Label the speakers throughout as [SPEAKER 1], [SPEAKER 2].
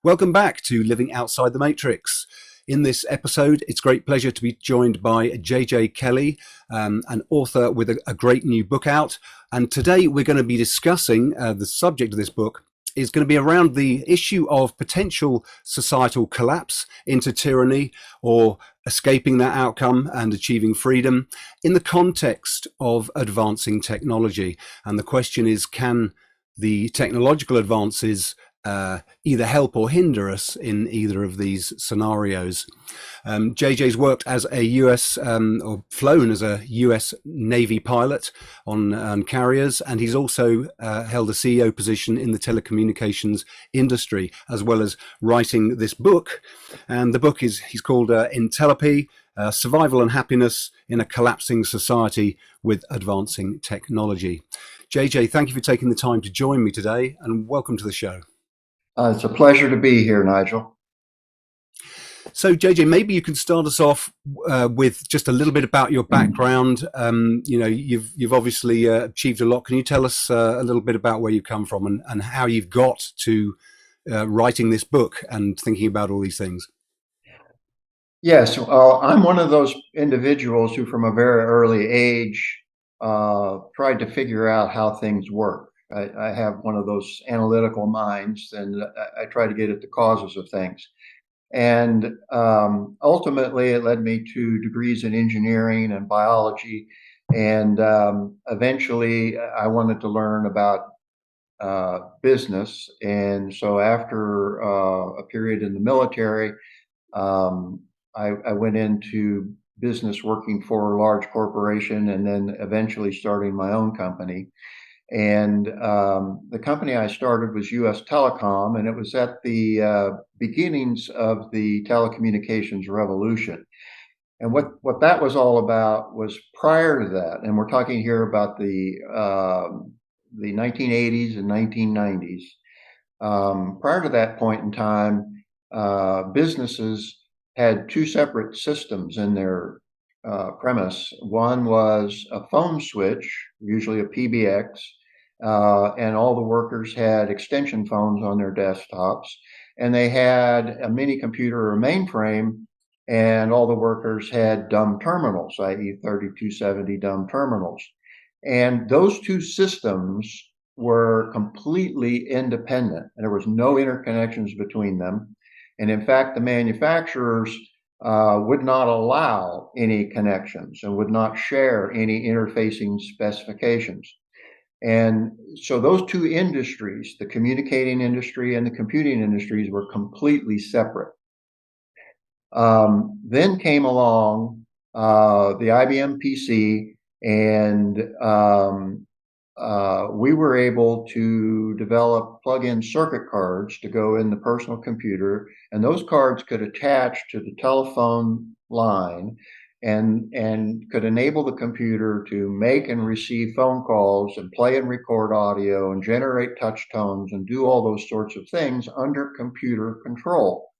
[SPEAKER 1] Welcome back to Living Outside the Matrix. In this episode, it's a great pleasure to be joined by JJ Kelly, an author with a great new book out. And today we're going to be discussing the subject of this book is going to be around the issue of potential societal collapse into tyranny or escaping that outcome and achieving freedom in the context of advancing technology. And the question is, can the technological advances either help or hinder us in either of these scenarios? JJ's worked as a US or flown as a US Navy pilot on carriers, and he's also held a CEO position in the telecommunications industry, as well as writing this book. And the book he's called Intellopy, Survival and Happiness in a Collapsing Society with Advancing Technology. JJ, thank you for taking the time to join me today, and welcome to the show.
[SPEAKER 2] It's a pleasure to be here, Nigel.
[SPEAKER 1] So, JJ, maybe you can start us off with just a little bit about your background. You've obviously achieved a lot. Can you tell us a little bit about where you come from and how you've got to writing this book and thinking about all these things?
[SPEAKER 2] Yes, I'm one of those individuals who, from a very early age, tried to figure out how things work. I have one of those analytical minds, and I try to get at the causes of things. And ultimately, it led me to degrees in engineering and biology. And eventually, I wanted to learn about business. And so after a period in the military, I went into business working for a large corporation and then eventually starting my own company. And the company I started was US Telecom, and it was at the beginnings of the telecommunications revolution. And what that was all about was prior to that, and we're talking here about the 1980s and 1990s. Prior to that point in time, businesses had two separate systems in their premise. One was a phone switch, usually a PBX, and all the workers had extension phones on their desktops, and they had a mini computer or mainframe, and all the workers had dumb terminals, i.e. 3270 dumb terminals. And those two systems were completely independent, and there was no interconnections between them. And in fact, the manufacturers would not allow any connections and would not share any interfacing specifications. And so those two industries, the communicating industry and the computing industries, were completely separate. Then came along the IBM PC, and we were able to develop plug-in circuit cards to go in the personal computer, and those cards could attach to the telephone line and could enable the computer to make and receive phone calls and play and record audio and generate touch tones and do all those sorts of things under computer control.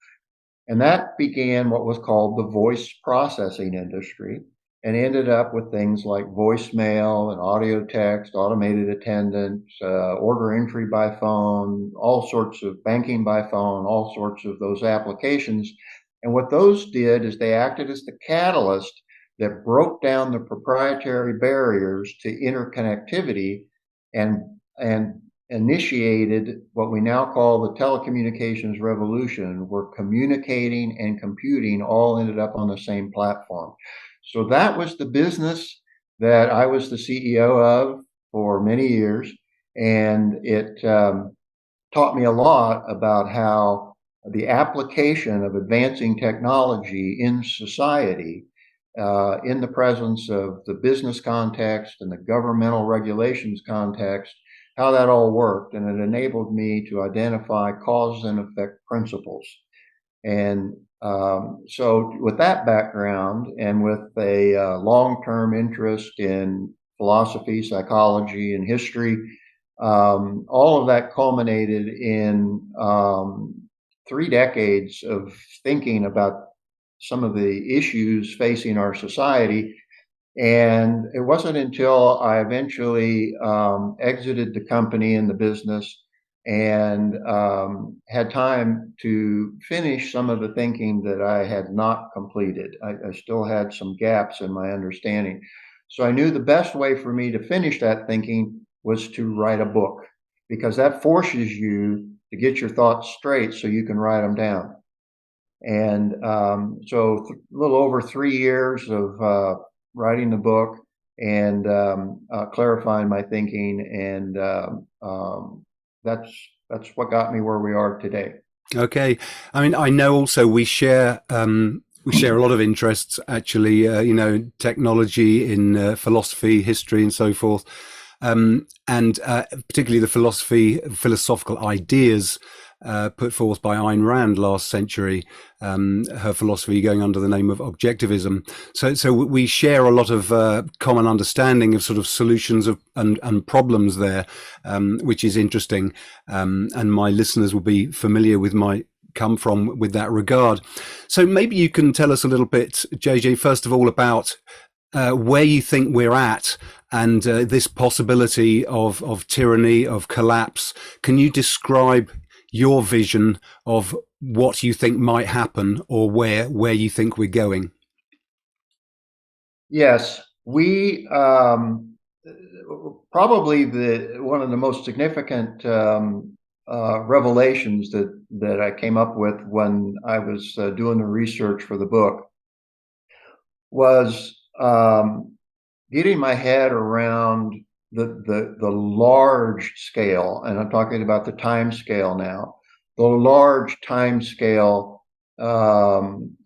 [SPEAKER 2] And that began what was called the voice processing industry, and ended up with things like voicemail and audio text, automated attendance, order entry by phone, all sorts of banking by phone, all sorts of those applications. And what those did is they acted as the catalyst that broke down the proprietary barriers to interconnectivity and initiated what we now call the telecommunications revolution, where communicating and computing all ended up on the same platform. So that was the business that I was the CEO of for many years, and it taught me a lot about how the application of advancing technology in society, in the presence of the business context and the governmental regulations context, how that all worked. And it enabled me to identify cause and effect principles. And so with that background, and with a long-term interest in philosophy, psychology, and history, all of that culminated in 3 decades of thinking about some of the issues facing our society. And it wasn't until I eventually exited the company and the business and had time to finish some of the thinking that I had not completed. I still had some gaps in my understanding. So I knew the best way for me to finish that thinking was to write a book, because that forces you to get your thoughts straight so you can write them down. And so a little over 3 years of writing the book and clarifying my thinking, and that's what got me where we are today.
[SPEAKER 1] Okay. I mean, I know also we share a lot of interests, actually, technology, in philosophy, history, and so forth. And particularly the philosophical ideas put forth by Ayn Rand last century, her philosophy going under the name of objectivism. So we share a lot of common understanding of sort of solutions and problems there, which is interesting. And my listeners will be familiar with my come from with that regard. So maybe you can tell us a little bit, JJ, first of all, about where you think we're at, and this possibility of tyranny, of collapse. Can you describe your vision of what you think might happen, or where you think we're going?
[SPEAKER 2] Yes, we probably one of the most significant revelations that I came up with when I was doing the research for the book was getting my head around the large scale, and I'm talking about the time scale now, the large time scale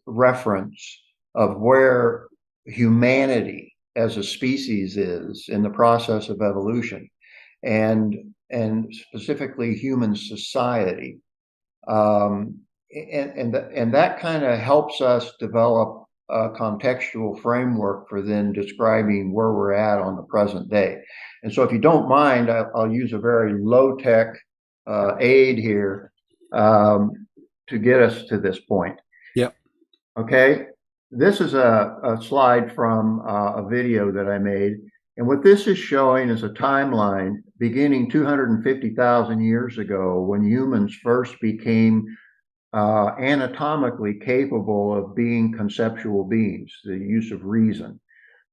[SPEAKER 2] reference of where humanity as a species is in the process of evolution, and specifically human society. And that kind of helps us develop a contextual framework for then describing where we're at on the present day. And so if you don't mind, I'll use a very low-tech aid here to get us to this point.
[SPEAKER 1] Yep.
[SPEAKER 2] Okay. This is a slide from a video that I made. And what this is showing is a timeline beginning 250,000 years ago, when humans first became anatomically capable of being conceptual beings, the use of reason.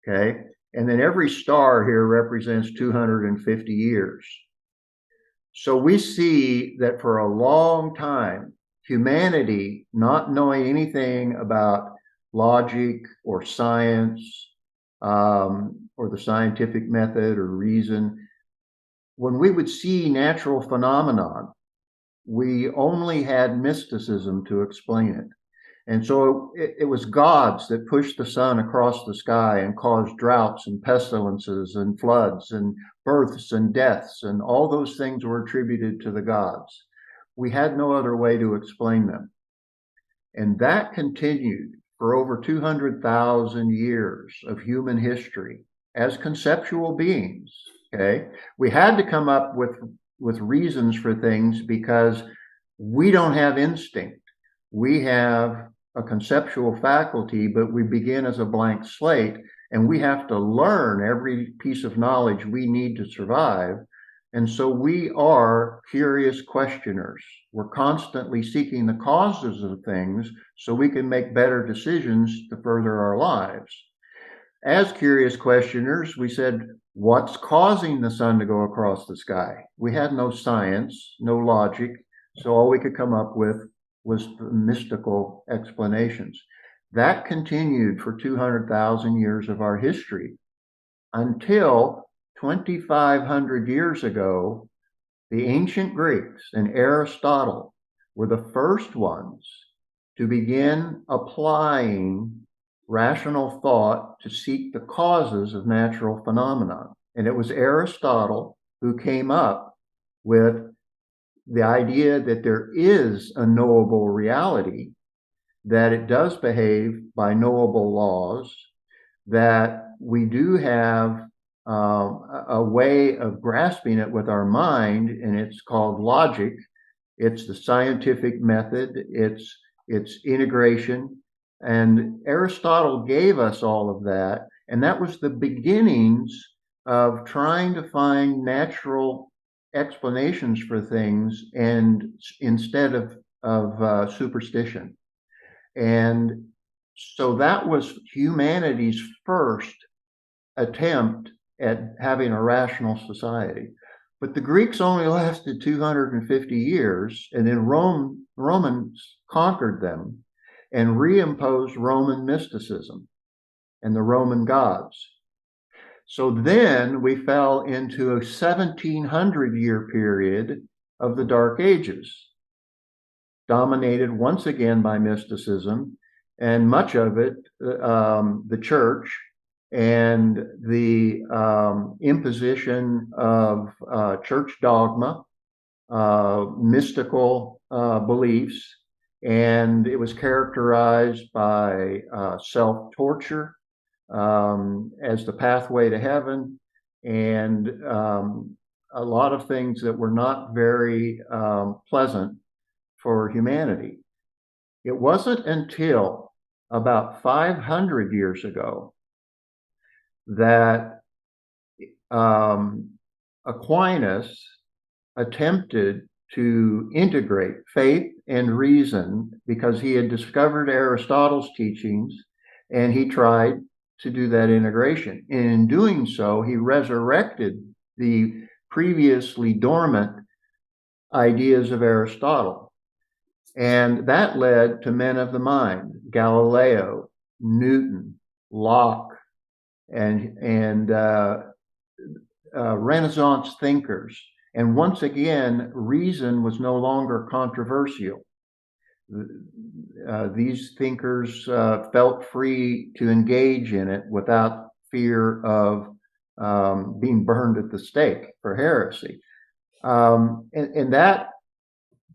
[SPEAKER 2] Okay. And then every star here represents 250 years. So we see that for a long time, humanity, not knowing anything about logic or science, or the scientific method or reason, when we would see natural phenomenon, we only had mysticism to explain it. And so it was gods that pushed the sun across the sky and caused droughts and pestilences and floods and births and deaths, and all those things were attributed to the gods. We had no other way to explain them. And that continued for over 200,000 years of human history as conceptual beings. Okay, we had to come up with reasons for things because we don't have instinct. We have a conceptual faculty, but we begin as a blank slate, and we have to learn every piece of knowledge we need to survive. And so we are curious questioners. We're constantly seeking the causes of things so we can make better decisions to further our lives. As curious questioners, we said, what's causing the sun to go across the sky? We had no science, no logic, so all we could come up with was the mystical explanations. That continued for 200,000 years of our history until 2,500 years ago. The ancient Greeks and Aristotle were the first ones to begin applying rational thought to seek the causes of natural phenomena. And it was Aristotle who came up with the idea that there is a knowable reality, that it does behave by knowable laws, that we do have a way of grasping it with our mind, and it's called logic. It's the scientific method. It's integration. And Aristotle gave us all of that. And that was the beginnings of trying to find natural explanations for things, and instead of superstition. And so that was humanity's first attempt at having a rational society. But the Greeks only lasted 250 years, and then Romans conquered them and reimposed Roman mysticism and the Roman gods. So then we fell into a 1700-year period of the Dark Ages, dominated once again by mysticism, and much of it, the church, and the imposition of church dogma, mystical beliefs, and it was characterized by self-torture as the pathway to heaven, and a lot of things that were not very pleasant for humanity. It wasn't until about 500 years ago that Aquinas attempted to integrate faith and reason, because he had discovered Aristotle's teachings, and he tried to do that integration. And in doing so, he resurrected the previously dormant ideas of Aristotle. And that led to men of the mind: Galileo, Newton, Locke, and Renaissance thinkers. And once again, reason was no longer controversial. These thinkers felt free to engage in it without fear of being burned at the stake for heresy. And that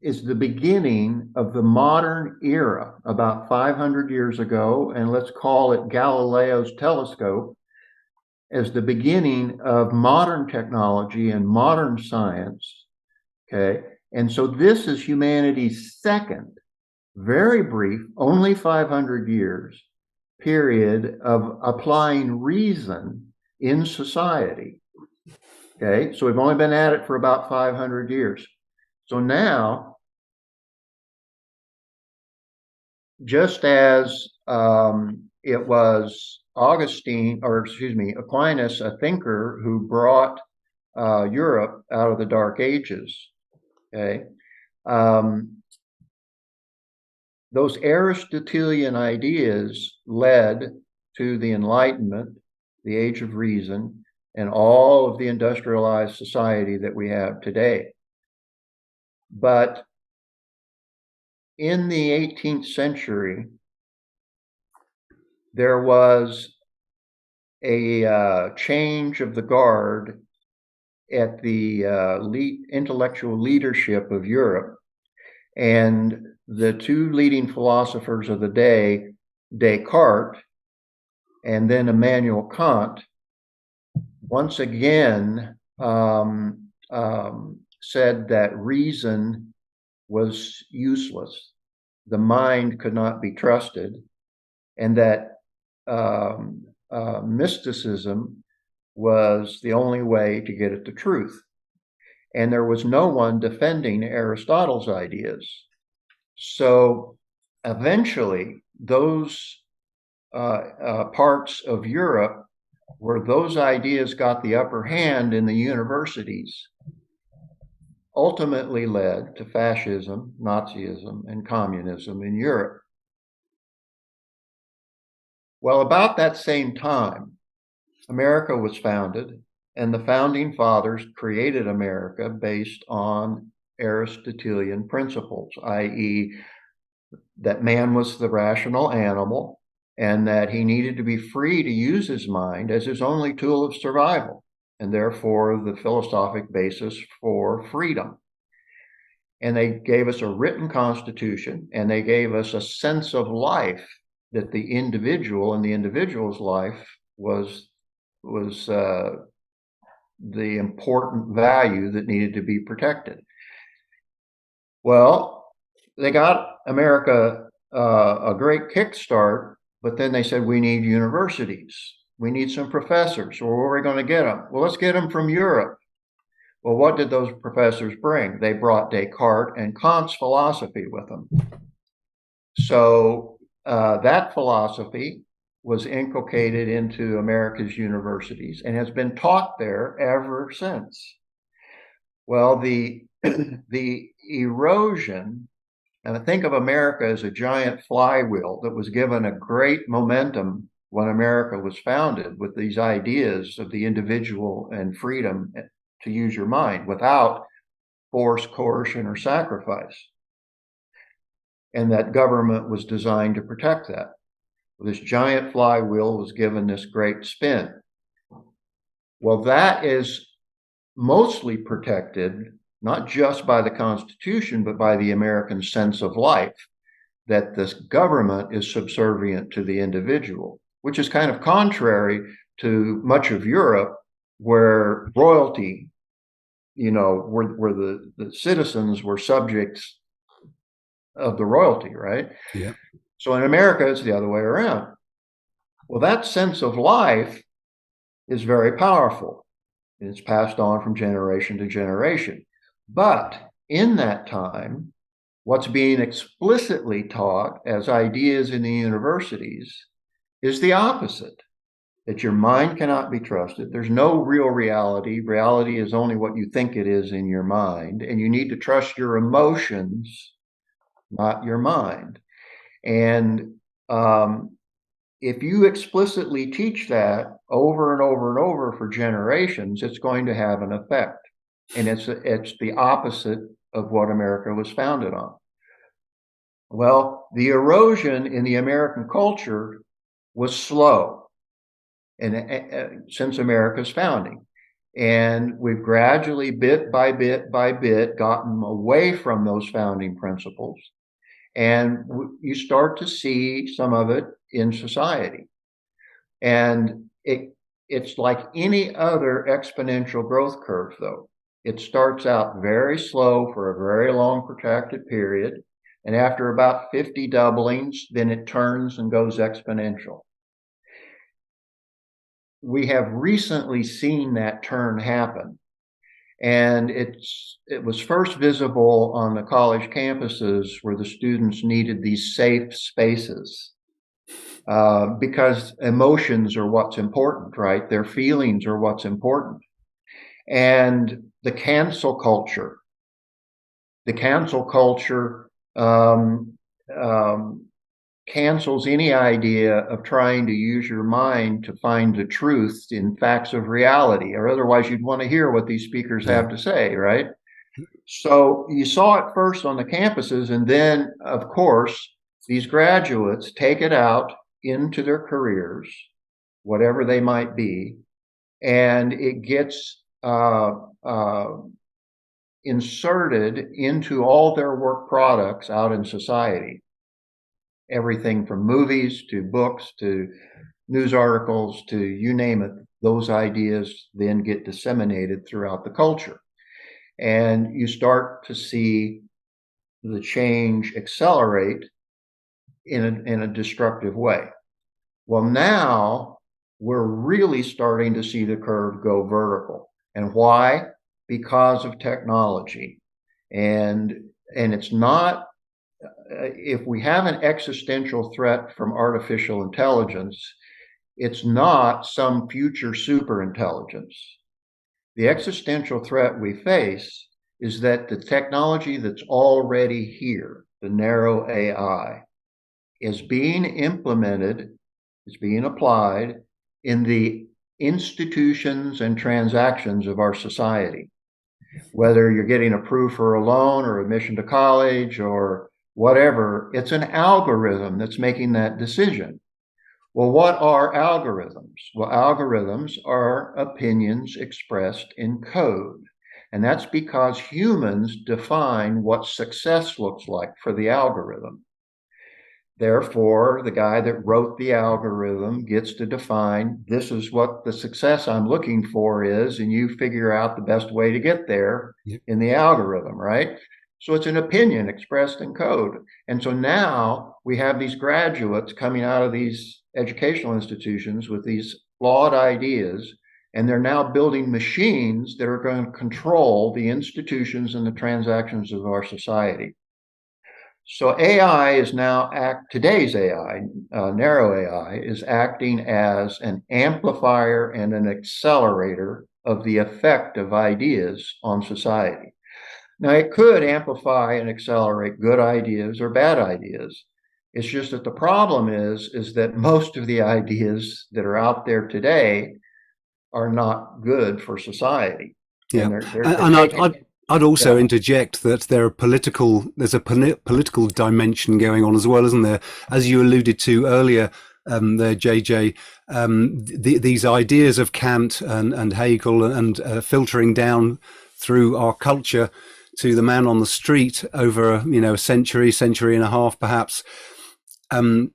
[SPEAKER 2] is the beginning of the modern era, about 500 years ago, and let's call it Galileo's telescope, as the beginning of modern technology and modern science. Okay, and so this is humanity's second, very brief, only 500 years period of applying reason in society. Okay, so we've only been at it for about 500 years. So now, just as it was Aquinas, a thinker who brought Europe out of the Dark Ages, okay, those Aristotelian ideas led to the Enlightenment, the Age of Reason, and all of the industrialized society that we have today. But in the 18th century, there was a change of the guard at the intellectual leadership of Europe, and the two leading philosophers of the day, Descartes and then Immanuel Kant, once again said that reason was useless, the mind could not be trusted, and that mysticism was the only way to get at the truth. And there was no one defending Aristotle's ideas. So eventually, those parts of Europe where those ideas got the upper hand in the universities ultimately led to fascism, Nazism, and communism in Europe. Well, about that same time, America was founded, and the founding fathers created America based on Aristotelian principles, i.e., that man was the rational animal and that he needed to be free to use his mind as his only tool of survival, and therefore the philosophic basis for freedom. And they gave us a written constitution, and they gave us a sense of life, that the individual and the individual's life was the important value that needed to be protected. Well, they got America a great kickstart, but then they said, we need universities. We need some professors. Well, where are we going to get them? Well, let's get them from Europe. Well, what did those professors bring? They brought Descartes and Kant's philosophy with them. So that philosophy was inculcated into America's universities and has been taught there ever since. Well, the erosion, and I think of America as a giant flywheel that was given a great momentum when America was founded with these ideas of the individual and freedom to use your mind without force, coercion, or sacrifice. And that government was designed to protect that. This giant flywheel was given this great spin. Well, that is mostly protected, not just by the Constitution, but by the American sense of life, that this government is subservient to the individual, which is kind of contrary to much of Europe, where royalty, where the citizens were subjects of the royalty, right?
[SPEAKER 1] Yeah.
[SPEAKER 2] So in America, it's the other way around. Well, that sense of life is very powerful. It's passed on from generation to generation. But in that time, what's being explicitly taught as ideas in the universities is the opposite, that your mind cannot be trusted. There's no real reality. Reality is only what you think it is in your mind, and you need to trust your emotions, not your mind. And if you explicitly teach that over and over and over for generations, it's going to have an effect. And it's the opposite of what America was founded on. Well, the erosion in the American culture was slow since America's founding. And we've gradually, bit by bit by bit, gotten away from those founding principles. And you start to see some of it in society. And it's like any other exponential growth curve, though. It starts out very slow for a very long protracted period. And after about 50 doublings, then it turns and goes exponential. We have recently seen that turn happen. And it was first visible on the college campuses where the students needed these safe spaces because emotions are what's important, right? Their feelings are what's important. And the cancel culture cancels any idea of trying to use your mind to find the truth in facts of reality, or otherwise you'd want to hear what these speakers have to say, right? So you saw it first on the campuses, and then, of course, these graduates take it out into their careers, whatever they might be, and it gets inserted into all their work products out in society. Everything from movies to books to news articles to you name it, those ideas then get disseminated throughout the culture. And you start to see the change accelerate in a destructive way. Well, now we're really starting to see the curve go vertical. And why? Because of technology. And it's not, if we have an existential threat from artificial intelligence, it's not some future superintelligence. The existential threat we face is that the technology that's already here, the narrow AI, is being implemented, is being applied in the institutions and transactions of our society. Whether you're getting approved for a loan or admission to college or whatever, it's an algorithm that's making that decision. Well, what are algorithms? Well, algorithms are opinions expressed in code. And that's because humans define what success looks like for the algorithm. Therefore, the guy that wrote the algorithm gets to define, this is what the success I'm looking for is, and you figure out the best way to get there in the algorithm, right? So it's an opinion expressed in code. And so now we have these graduates coming out of these educational institutions with these flawed ideas, And they're now building machines that are going to control the institutions and the transactions of our society. So AI is now today's AI, narrow AI, is acting as an amplifier and an accelerator of the effect of ideas on society. Now, it could amplify and accelerate good ideas or bad ideas. It's just that the problem is that most of the ideas that are out there today are not good for society.
[SPEAKER 1] Yeah,
[SPEAKER 2] And they're
[SPEAKER 1] and
[SPEAKER 2] taking,
[SPEAKER 1] I'd also
[SPEAKER 2] yeah.
[SPEAKER 1] interject that there's a political dimension going on as well, isn't there? As you alluded to earlier, there, JJ, these ideas of Kant and Hegel and filtering down through our culture to the man on the street over a century and a half, perhaps. Um,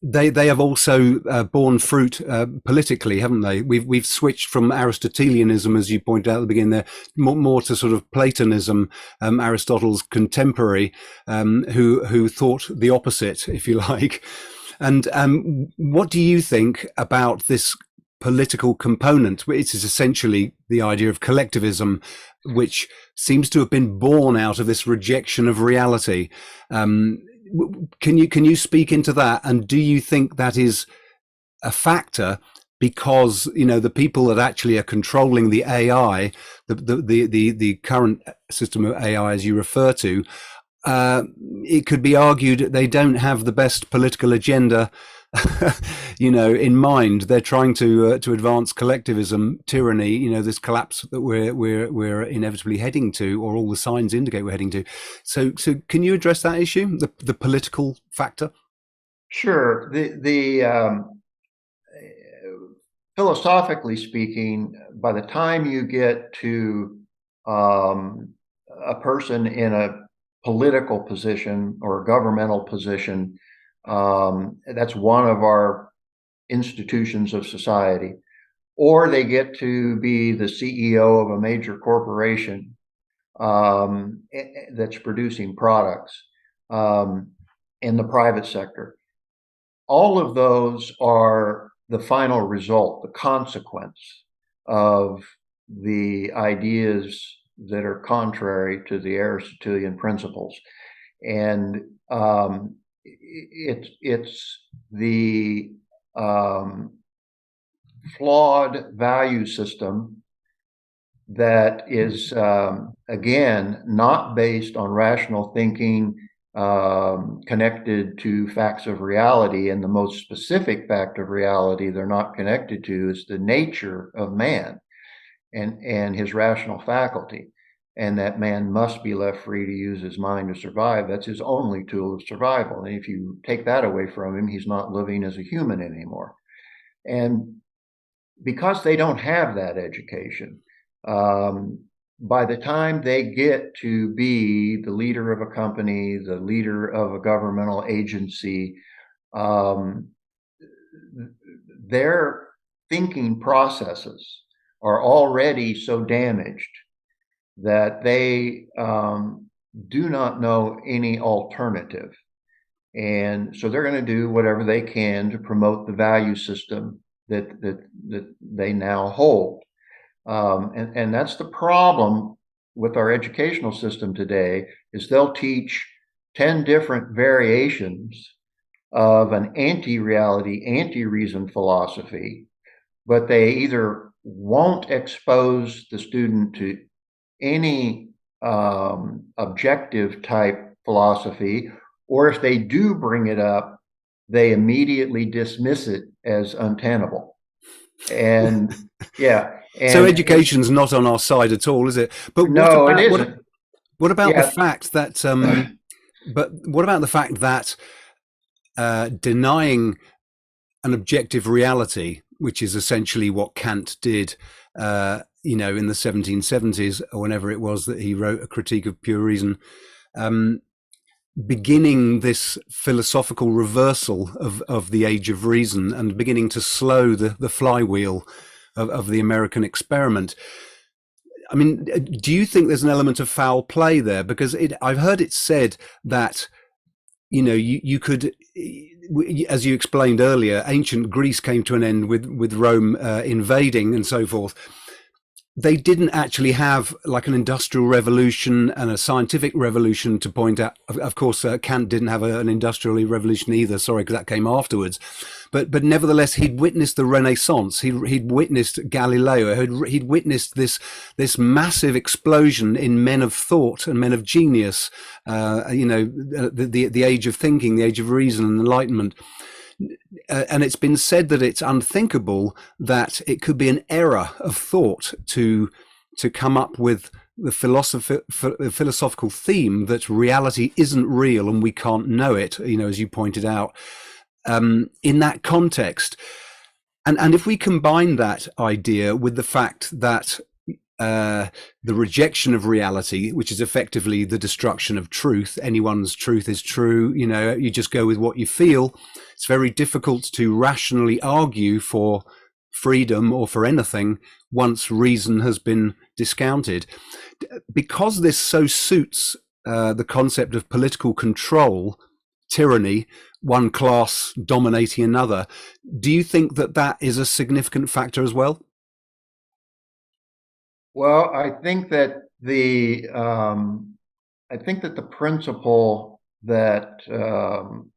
[SPEAKER 1] they have also borne fruit politically, haven't they? We've switched from Aristotelianism, as you pointed out at the beginning there, more to sort of Platonism, Aristotle's contemporary, who thought the opposite, if you like. And what do you think about this political component, which is essentially the idea of collectivism, which seems to have been born out of this rejection of reality? Can you speak into that? And do you think that is a factor because the people that actually are controlling the AI, the current system of AI as you refer to, it could be argued they don't have the best political agenda in mind. They're trying to advance collectivism, tyranny, this collapse that we're inevitably heading to, or all the signs indicate we're heading to. So can you address that issue, the political factor?
[SPEAKER 2] Sure. Philosophically speaking, by the time you get to a person in a political position or a governmental position, that's one of our institutions of society, or they get to be the CEO of a major corporation that's producing products in the private sector. All of those are the final result, the consequence of the ideas that are contrary to the Aristotelian principles. And it's the flawed value system that is, again, not based on rational thinking, connected to facts of reality. And the most specific fact of reality they're not connected to is the nature of man and his rational faculty. And that man must be left free to use his mind to survive. That's his only tool of survival. And if you take that away from him, he's not living as a human anymore. And because they don't have that education, by the time they get to be the leader of a company, the leader of a governmental agency, their thinking processes are already so damaged that they do not know any alternative. And so they're going to do whatever they can to promote the value system that they now hold. And that's the problem with our educational system today, is they'll teach 10 different variations of an anti-reality, anti-reason philosophy, but they either won't expose the student to any objective type philosophy, or if they do bring it up, they immediately dismiss it as untenable. And yeah.
[SPEAKER 1] So education's not on our side at all, is it? But
[SPEAKER 2] no, it isn't.
[SPEAKER 1] What about the fact that? But what about the fact that denying an objective reality, which is essentially what Kant did, in the 1770s or whenever it was that he wrote A Critique of Pure Reason, beginning this philosophical reversal of the age of reason and beginning to slow the flywheel of the American experiment. I mean, do you think there's an element of foul play there? Because I've heard it said that you could, as you explained earlier, ancient Greece came to an end with Rome invading and so forth. They didn't actually have like an industrial revolution and a scientific revolution to point out. Of course, Kant didn't have an industrial revolution either. Sorry, because that came afterwards. But nevertheless, he'd witnessed the Renaissance. He'd witnessed Galileo. He'd witnessed this massive explosion in men of thought and men of genius. The age of thinking, the age of reason and enlightenment. And it's been said that it's unthinkable that it could be an error of thought to come up with the philosophical theme that reality isn't real and we can't know it, as you pointed out, in that context. And if we combine that idea with the fact that the rejection of reality, which is effectively the destruction of truth. Anyone's truth is true. You just go with what you feel. It's very difficult to rationally argue for freedom or for anything once reason has been discounted. Because this so suits the concept of political control, tyranny, one class dominating another, do you think that is a significant factor as well?
[SPEAKER 2] Well, I think that the principle that Ayn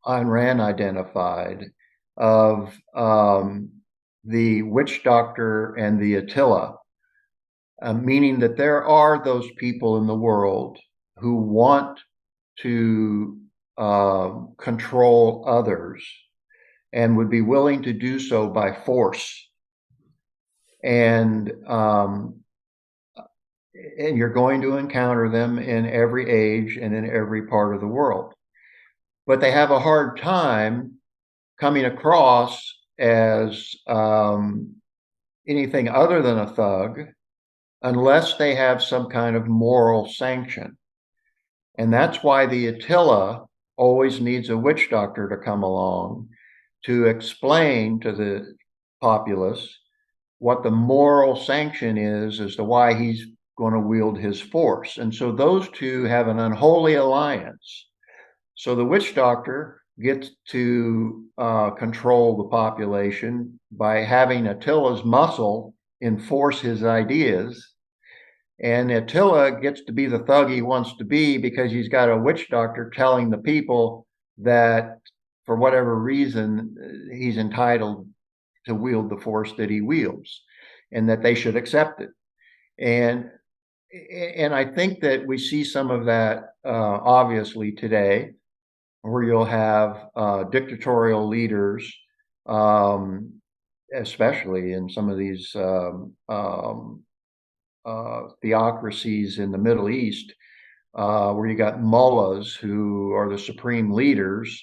[SPEAKER 2] Rand identified of the witch doctor and the Attila, meaning that there are those people in the world who want to control others and would be willing to do so by force. And you're going to encounter them in every age and in every part of the world. But they have a hard time coming across as anything other than a thug unless they have some kind of moral sanction. And that's why the Attila always needs a witch doctor to come along to explain to the populace what the moral sanction is as to why he's going to wield his force. And so those two have an unholy alliance. So the witch doctor gets to control the population by having Attila's muscle enforce his ideas. And Attila gets to be the thug he wants to be because he's got a witch doctor telling the people that for whatever reason, he's entitled to wield the force that he wields and that they should accept it. And I think that we see some of that obviously today, where you'll have dictatorial leaders, especially in some of these theocracies in the Middle East, where you got mullahs who are the supreme leaders,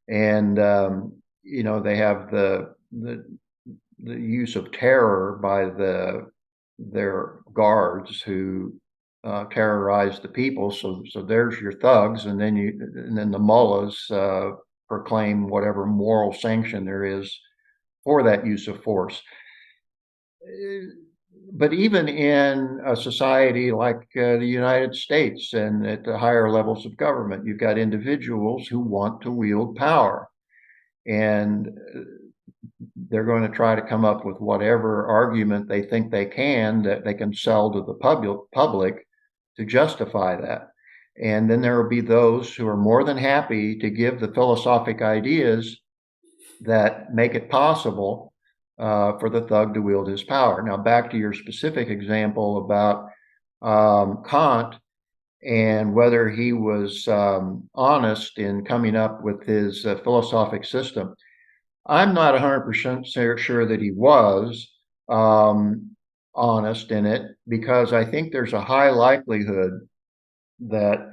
[SPEAKER 2] and they have the use of terror by their guards who terrorize the people. So there's your thugs, and then the mullahs proclaim whatever moral sanction there is for that use of force. But even in a society like the United States and at the higher levels of government, you've got individuals who want to wield power, and they're going to try to come up with whatever argument they think they can that they can sell to the public to justify that. And then there will be those who are more than happy to give the philosophic ideas that make it possible for the thug to wield his power. Now, back to your specific example about Kant and whether he was honest in coming up with his philosophic system. I'm not 100% sure that he was honest in it, because I think there's a high likelihood that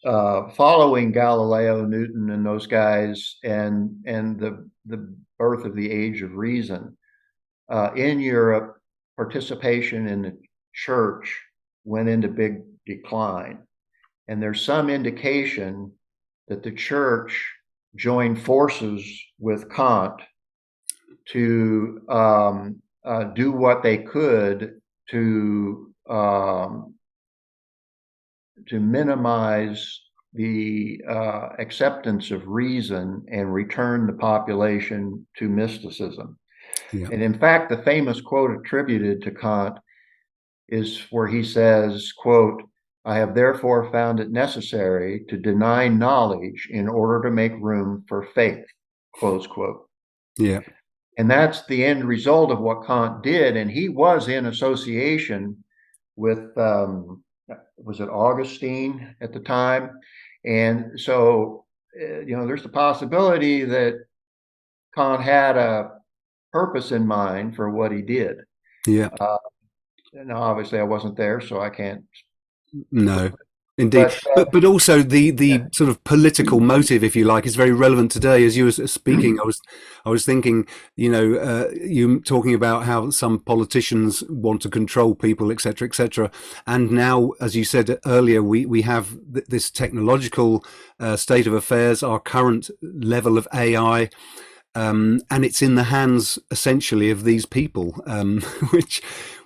[SPEAKER 2] following Galileo, Newton, and those guys, and the birth of the Age of Reason in Europe, participation in the church went into big decline, and there's some indication that the church joined forces with Kant to do what they could to minimize the acceptance of reason and return the population to mysticism.
[SPEAKER 1] Yeah.
[SPEAKER 2] And in fact, the famous quote attributed to Kant is where he says, quote, "I have therefore found it necessary to deny knowledge in order to make room for faith," close quote.
[SPEAKER 1] Yeah.
[SPEAKER 2] And that's the end result of what Kant did. And he was in association with, was it Augustine at the time? And so, there's the possibility that Kant had a purpose in mind for what he did.
[SPEAKER 1] Yeah.
[SPEAKER 2] Now, obviously, I wasn't there, so I can't.
[SPEAKER 1] No, indeed.
[SPEAKER 2] But
[SPEAKER 1] But also the
[SPEAKER 2] yeah.
[SPEAKER 1] sort of political motive, if you like, is very relevant today. As you were speaking, I was thinking, you talking about how some politicians want to control people, etc., etc. And now, as you said earlier, we have this technological state of affairs, our current level of AI. And it's in the hands essentially of these people,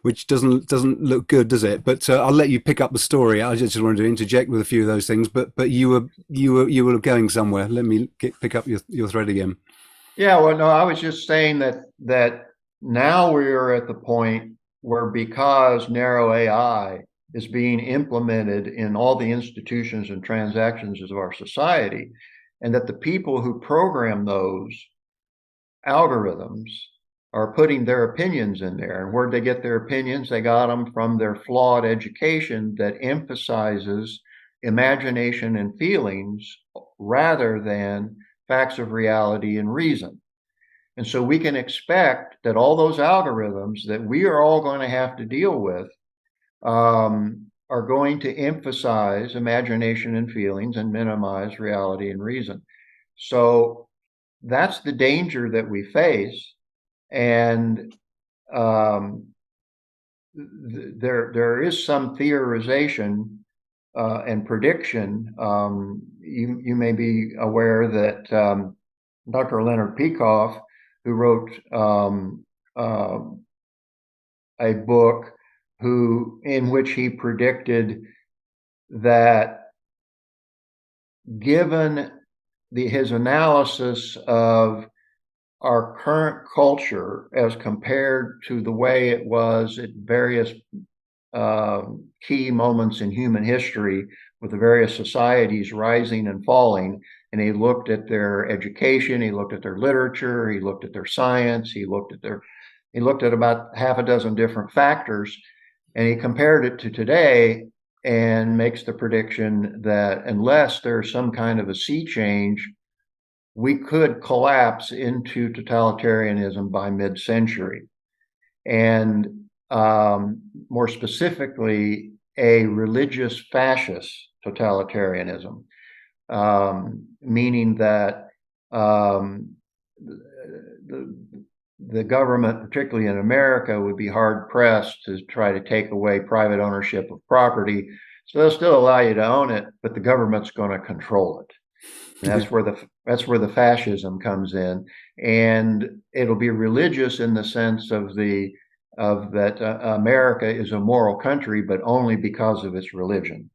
[SPEAKER 1] which doesn't look good, does it? But I'll let you pick up the story. I just wanted to interject with a few of those things. But you were going somewhere. Let me pick up your thread again.
[SPEAKER 2] Yeah, well, no, I was just saying that now we're at the point where, because narrow AI is being implemented in all the institutions and transactions of our society, and that the people who program those algorithms are putting their opinions in there. And where'd they get their opinions? They got them from their flawed education that emphasizes imagination and feelings rather than facts of reality and reason. And so we can expect that all those algorithms that we are all going to have to deal with are going to emphasize imagination and feelings and minimize reality and reason. So that's the danger that we face. And there is some theorization and prediction. You may be aware that Dr. Leonard Peikoff, who wrote a book in which he predicted that, given his analysis of our current culture as compared to the way it was at various key moments in human history, with the various societies rising and falling, and he looked at their education, he looked at their literature, he looked at their science, he looked at about half a dozen different factors, and he compared it to today and makes the prediction that unless there's some kind of a sea change, we could collapse into totalitarianism by mid-century. And more specifically, a religious fascist totalitarianism, meaning that the government, particularly in America, would be hard-pressed to try to take away private ownership of property. So they'll still allow you to own it, but the government's going to control it. And that's where the fascism comes in, and it'll be religious in the sense of that America is a moral country, but only because of its religion.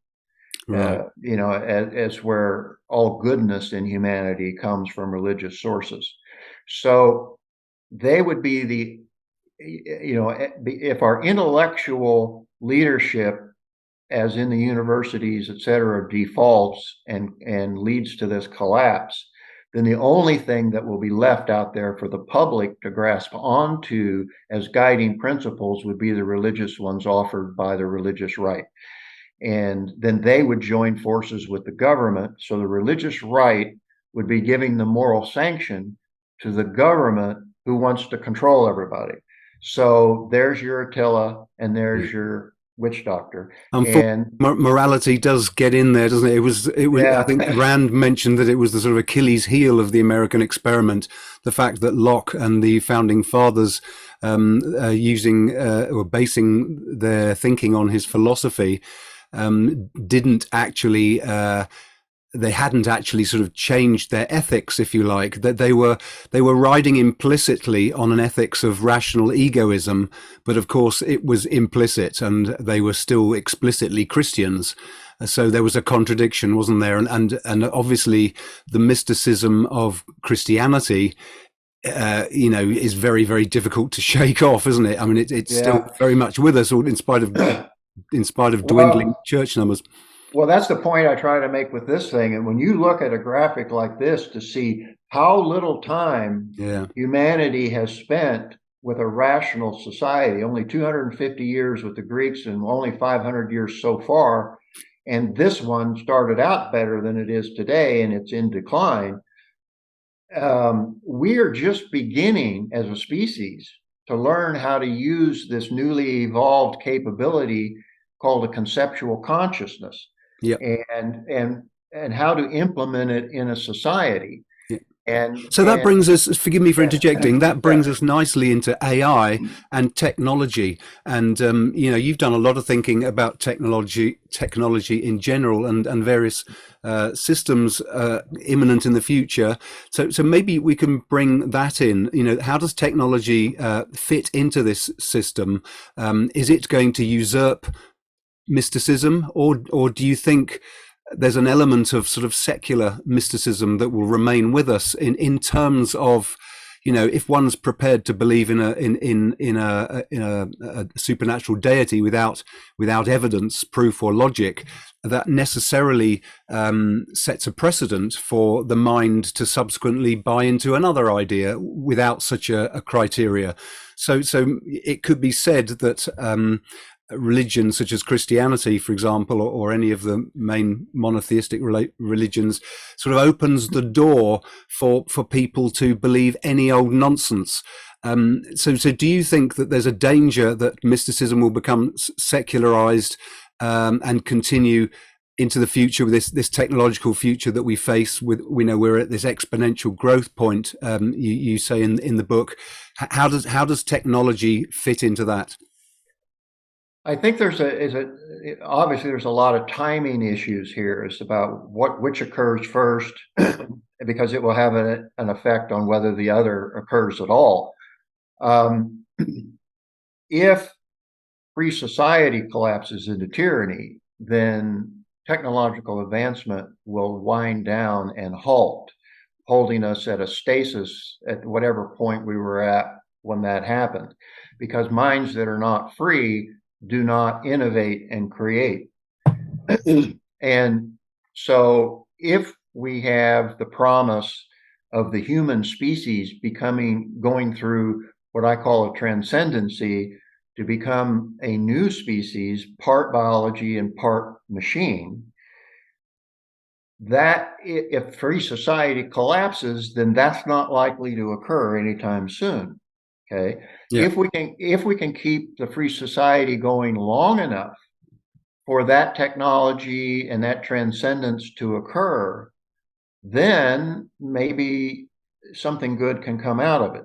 [SPEAKER 1] Right.
[SPEAKER 2] As where all goodness in humanity comes from religious sources. So they would be if our intellectual leadership, as in the universities, et cetera, defaults and leads to this collapse, then the only thing that will be left out there for the public to grasp onto as guiding principles would be the religious ones offered by the religious right. And then they would join forces with the government. So the religious right would be giving the moral sanction to the government who wants to control everybody. So there's your Attila and there's your witch doctor. And
[SPEAKER 1] morality does get in there, doesn't it? It was.
[SPEAKER 2] Yeah.
[SPEAKER 1] I think Rand mentioned that it was the sort of Achilles heel of the American experiment. The fact that Locke and the founding fathers using or basing their thinking on his philosophy didn't actually they hadn't actually sort of changed their ethics, if you like, that they were riding implicitly on an ethics of rational egoism, but of course it was implicit, and they were still explicitly Christians. So there was a contradiction, wasn't there? And obviously the mysticism of Christianity, is very, very difficult to shake off, isn't it? I mean, it's still
[SPEAKER 2] Yeah.
[SPEAKER 1] very much with us, in spite of dwindling
[SPEAKER 2] Well,
[SPEAKER 1] church numbers.
[SPEAKER 2] well, that's the point I try to make with this thing. And when you look at a graphic like this to see how little time
[SPEAKER 1] Yeah.
[SPEAKER 2] humanity has spent with a rational society, only 250 years with the Greeks and only 500 years so far, and this one started out better than it is today, and it's in decline. We are just beginning as a species to learn how to use this newly evolved capability called a conceptual consciousness,
[SPEAKER 1] Yeah.
[SPEAKER 2] and how to implement it in a society.
[SPEAKER 1] Yeah.
[SPEAKER 2] And
[SPEAKER 1] So that brings us, forgive me for
[SPEAKER 2] yeah,
[SPEAKER 1] interjecting, that
[SPEAKER 2] yeah.
[SPEAKER 1] brings us nicely into AI and technology. And, you've done a lot of thinking about technology in general, and various systems imminent in the future. So maybe we can bring that in. How does technology fit into this system? Is it going to usurp mysticism, or do you think there's an element of sort of secular mysticism that will remain with us in terms of, if one's prepared to believe in a supernatural deity without evidence, proof, or logic, that necessarily sets a precedent for the mind to subsequently buy into another idea without such a criteria. So it could be said that religions such as Christianity, for example, or any of the main monotheistic religions, sort of opens the door for people to believe any old nonsense. So do you think that there's a danger that mysticism will become secularized and continue into the future with this technological future that we face? We know we're at this exponential growth point. You say in the book. How does technology fit into that?
[SPEAKER 2] I think obviously there's a lot of timing issues here. It's about which occurs first, because it will have an effect on whether the other occurs at all. If free society collapses into tyranny, then technological advancement will wind down and halt, holding us at a stasis at whatever point we were at when that happened. Because minds that are not free do not innovate and create. And so if we have the promise of the human species going through what I call a transcendency, to become a new species, part biology and part machine, that if free society collapses, then that's not likely to occur anytime soon. Okay.
[SPEAKER 1] Yeah.
[SPEAKER 2] If we can keep the free society going long enough for that technology and that transcendence to occur, then maybe something good can come out of it.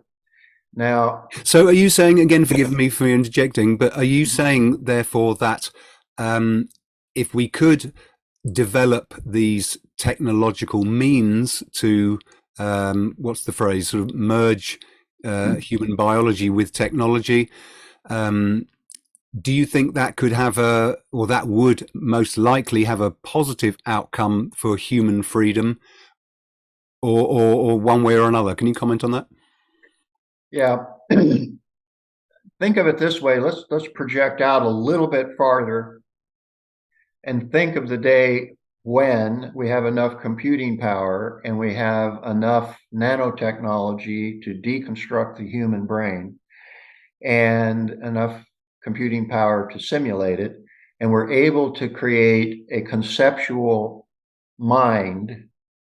[SPEAKER 2] Now,
[SPEAKER 1] so are you saying, again, forgive me for interjecting, but are you saying therefore that if we could develop these technological means to what's the phrase, sort of merge human biology with technology, do you think that could have or that would most likely have a positive outcome for human freedom, or one way or another? Can you comment on that?
[SPEAKER 2] yeah, think of it this way. Let's project out a little bit farther and think of the day when we have enough computing power and we have enough nanotechnology to deconstruct the human brain and enough computing power to simulate it, and we're able to create a conceptual mind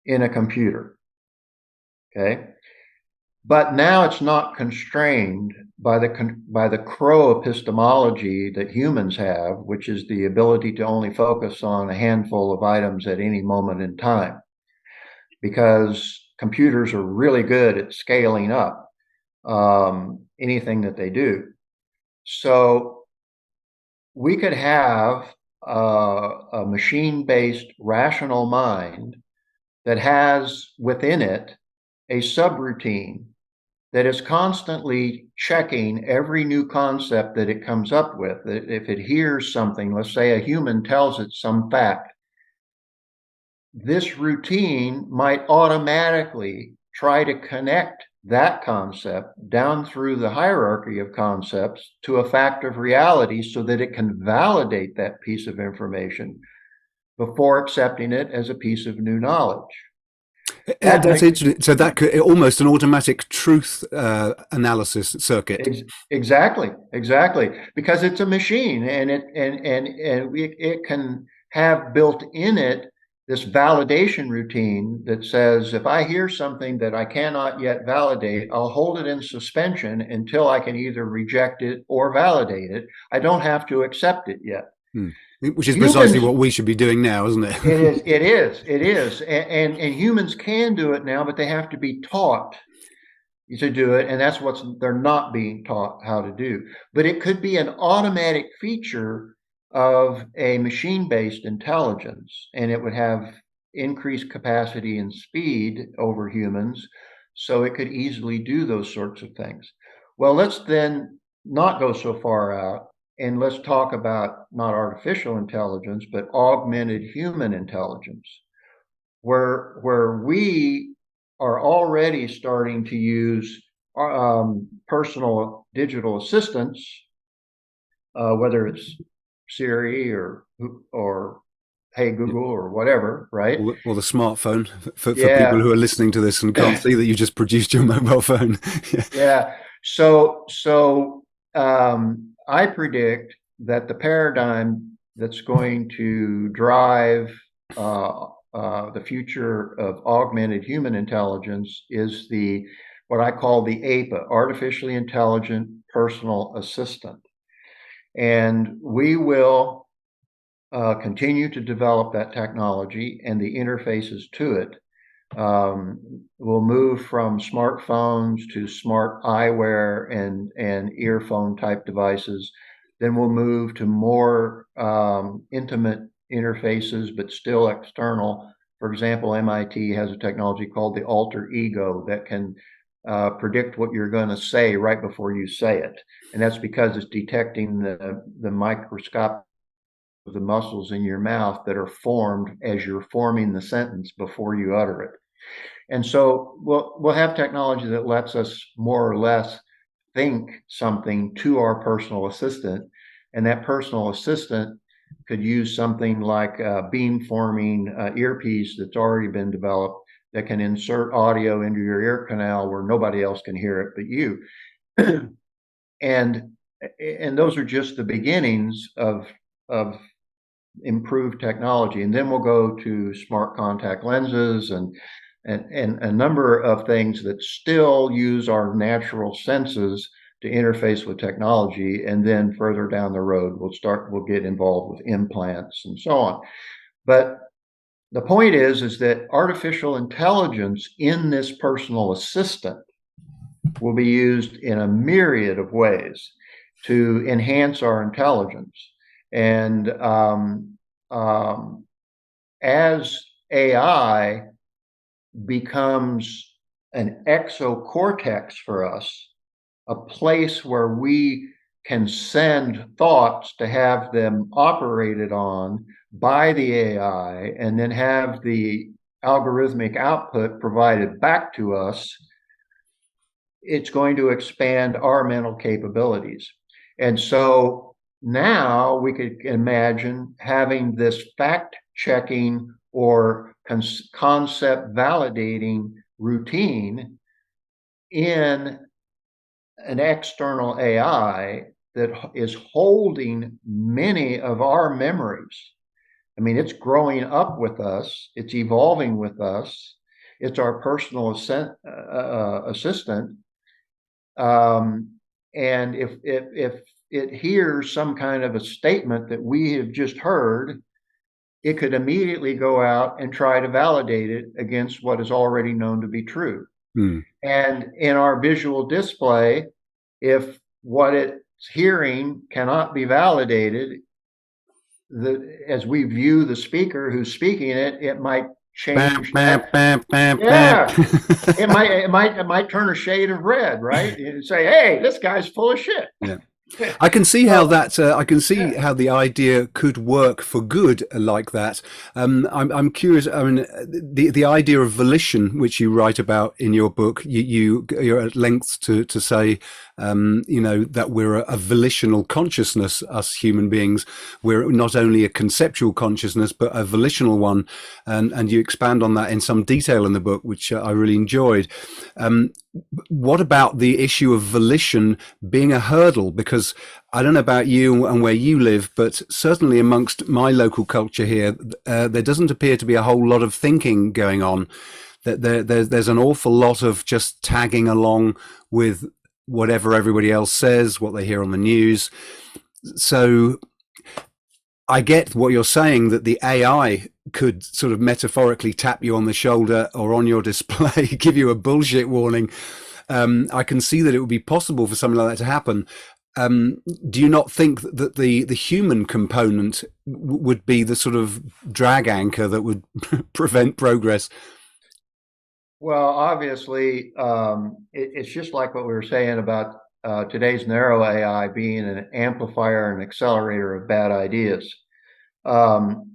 [SPEAKER 2] in a computer. Okay. But now it's not constrained by the crow epistemology that humans have, which is the ability to only focus on a handful of items at any moment in time, because computers are really good at scaling up anything that they do. So we could have a machine-based rational mind that has within it a subroutine that is constantly checking every new concept that it comes up with. If it hears something, let's say a human tells it some fact, this routine might automatically try to connect that concept down through the hierarchy of concepts to a fact of reality so that it can validate that piece of information before accepting it as a piece of new knowledge.
[SPEAKER 1] That's interesting. So that could almost an automatic truth analysis circuit.
[SPEAKER 2] Exactly, because it's a machine, and it can have built in it this validation routine that says, if I hear something that I cannot yet validate, I'll hold it in suspension until I can either reject it or validate it. I don't have to accept it yet.
[SPEAKER 1] Which is precisely what we should be doing now, isn't it?
[SPEAKER 2] It is. And humans can do it now, but they have to be taught to do it. And that's what they're not being taught how to do. But it could be an automatic feature of a machine-based intelligence, and it would have increased capacity and speed over humans, so it could easily do those sorts of things. Well, let's then not go so far out, and let's talk about not artificial intelligence, but augmented human intelligence, where we are already starting to use personal digital assistants, whether it's Siri or Hey Google or whatever, right?
[SPEAKER 1] Or the smartphone for people who are listening to this and can't see that you just produced your mobile phone.
[SPEAKER 2] Yeah. So I predict that the paradigm that's going to drive the future of augmented human intelligence is what I call the APA, artificially intelligent personal assistant. And we will continue to develop that technology and the interfaces to it. We'll move from smartphones to smart eyewear and earphone type devices. Then we'll move to more intimate interfaces, but still external. For example, MIT has a technology called the alter ego that can predict what you're going to say right before you say it. And that's because it's detecting the microscopic of the muscles in your mouth that are formed as you're forming the sentence before you utter it. And so we'll have technology that lets us more or less think something to our personal assistant, and that personal assistant could use something like a beamforming earpiece that's already been developed that can insert audio into your ear canal where nobody else can hear it but you. and those are just the beginnings of improved technology. And then we'll go to smart contact lenses and a number of things that still use our natural senses to interface with technology. And then further down the road, we'll get involved with implants and so on. But the point is that artificial intelligence in this personal assistant will be used in a myriad of ways to enhance our intelligence. And as AI becomes an exocortex for us, a place where we can send thoughts to have them operated on by the AI and then have the algorithmic output provided back to us, it's going to expand our mental capabilities. And so now we could imagine having this fact-checking or concept validating routine in an external AI that is holding many of our memories. I mean, it's growing up with us, it's evolving with us, it's our personal assistant. And if it hears some kind of a statement that we have just heard, it could immediately go out and try to validate it against what is already known to be true. And in our visual display, if what it's hearing cannot be validated, as we view the speaker who's speaking it, it might change
[SPEAKER 1] Bam,
[SPEAKER 2] that.
[SPEAKER 1] bam, bam, bam.
[SPEAKER 2] Yeah, it might turn a shade of red, right? And say, hey, this guy's full of shit.
[SPEAKER 1] Yeah. I can see how
[SPEAKER 2] So
[SPEAKER 1] that. I can see
[SPEAKER 2] yeah.
[SPEAKER 1] how the idea could work for good like that. I'm curious. I mean, the idea of volition, which you write about in your book, you're at length to say, that we're a volitional consciousness. Us human beings, we're not only a conceptual consciousness, but a volitional one, and you expand on that in some detail in the book, which I really enjoyed. What about the issue of volition being a hurdle? Because I don't know about you and where you live, but certainly amongst my local culture here, there doesn't appear to be a whole lot of thinking going on. That there's an awful lot of just tagging along with whatever everybody else says, what they hear on the news. So I get what you're saying, that the AI could sort of metaphorically tap you on the shoulder or on your display, give you a bullshit warning. I can see that it would be possible for something like that to happen. Do you not think that the human component would be the sort of drag anchor that would prevent progress?
[SPEAKER 2] Well, obviously, it's just like what we were saying about today's narrow AI being an amplifier and accelerator of bad ideas.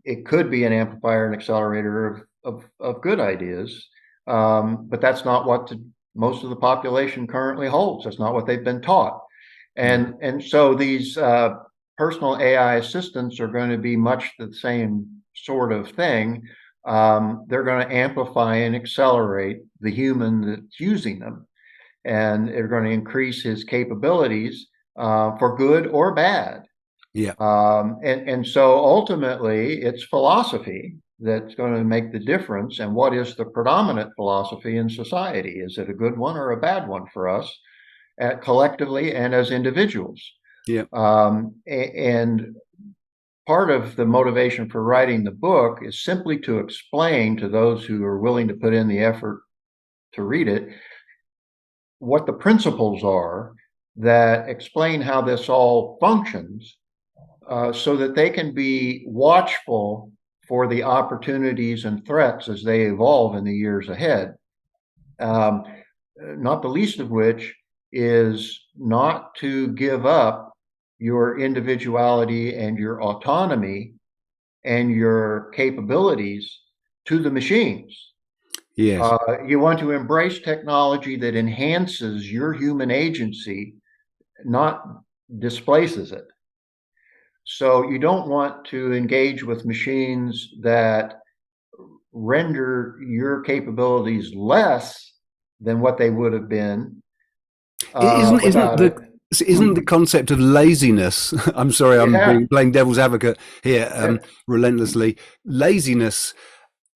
[SPEAKER 2] It could be an amplifier and accelerator of good ideas, but that's not what most of the population currently holds. That's not what they've been taught.
[SPEAKER 1] Yeah.
[SPEAKER 2] And so these personal AI assistants are going to be much the same sort of thing. They're going to amplify and accelerate the human that's using them, and they're going to increase his capabilities for good or bad.
[SPEAKER 1] Yeah.
[SPEAKER 2] And so ultimately, it's philosophy that's going to make the difference. And what is the predominant philosophy in society? Is it a good one or a bad one for us, collectively and as individuals?
[SPEAKER 1] Yeah.
[SPEAKER 2] And part of the motivation for writing the book is simply to explain to those who are willing to put in the effort to read it what the principles are that explain how this all functions, so that they can be watchful for the opportunities and threats as they evolve in the years ahead. Not the least of which is not to give up your individuality and your autonomy and your capabilities to the machines.
[SPEAKER 1] Yes.
[SPEAKER 2] You want to embrace technology that enhances your human agency, not displaces it. So you don't want to engage with machines that render your capabilities less than what they would have been
[SPEAKER 1] Isn't isn't
[SPEAKER 2] without it.
[SPEAKER 1] the isn't the concept of laziness? I'm sorry, I'm
[SPEAKER 2] Yeah,
[SPEAKER 1] playing devil's advocate here,
[SPEAKER 2] yeah,
[SPEAKER 1] relentlessly. Laziness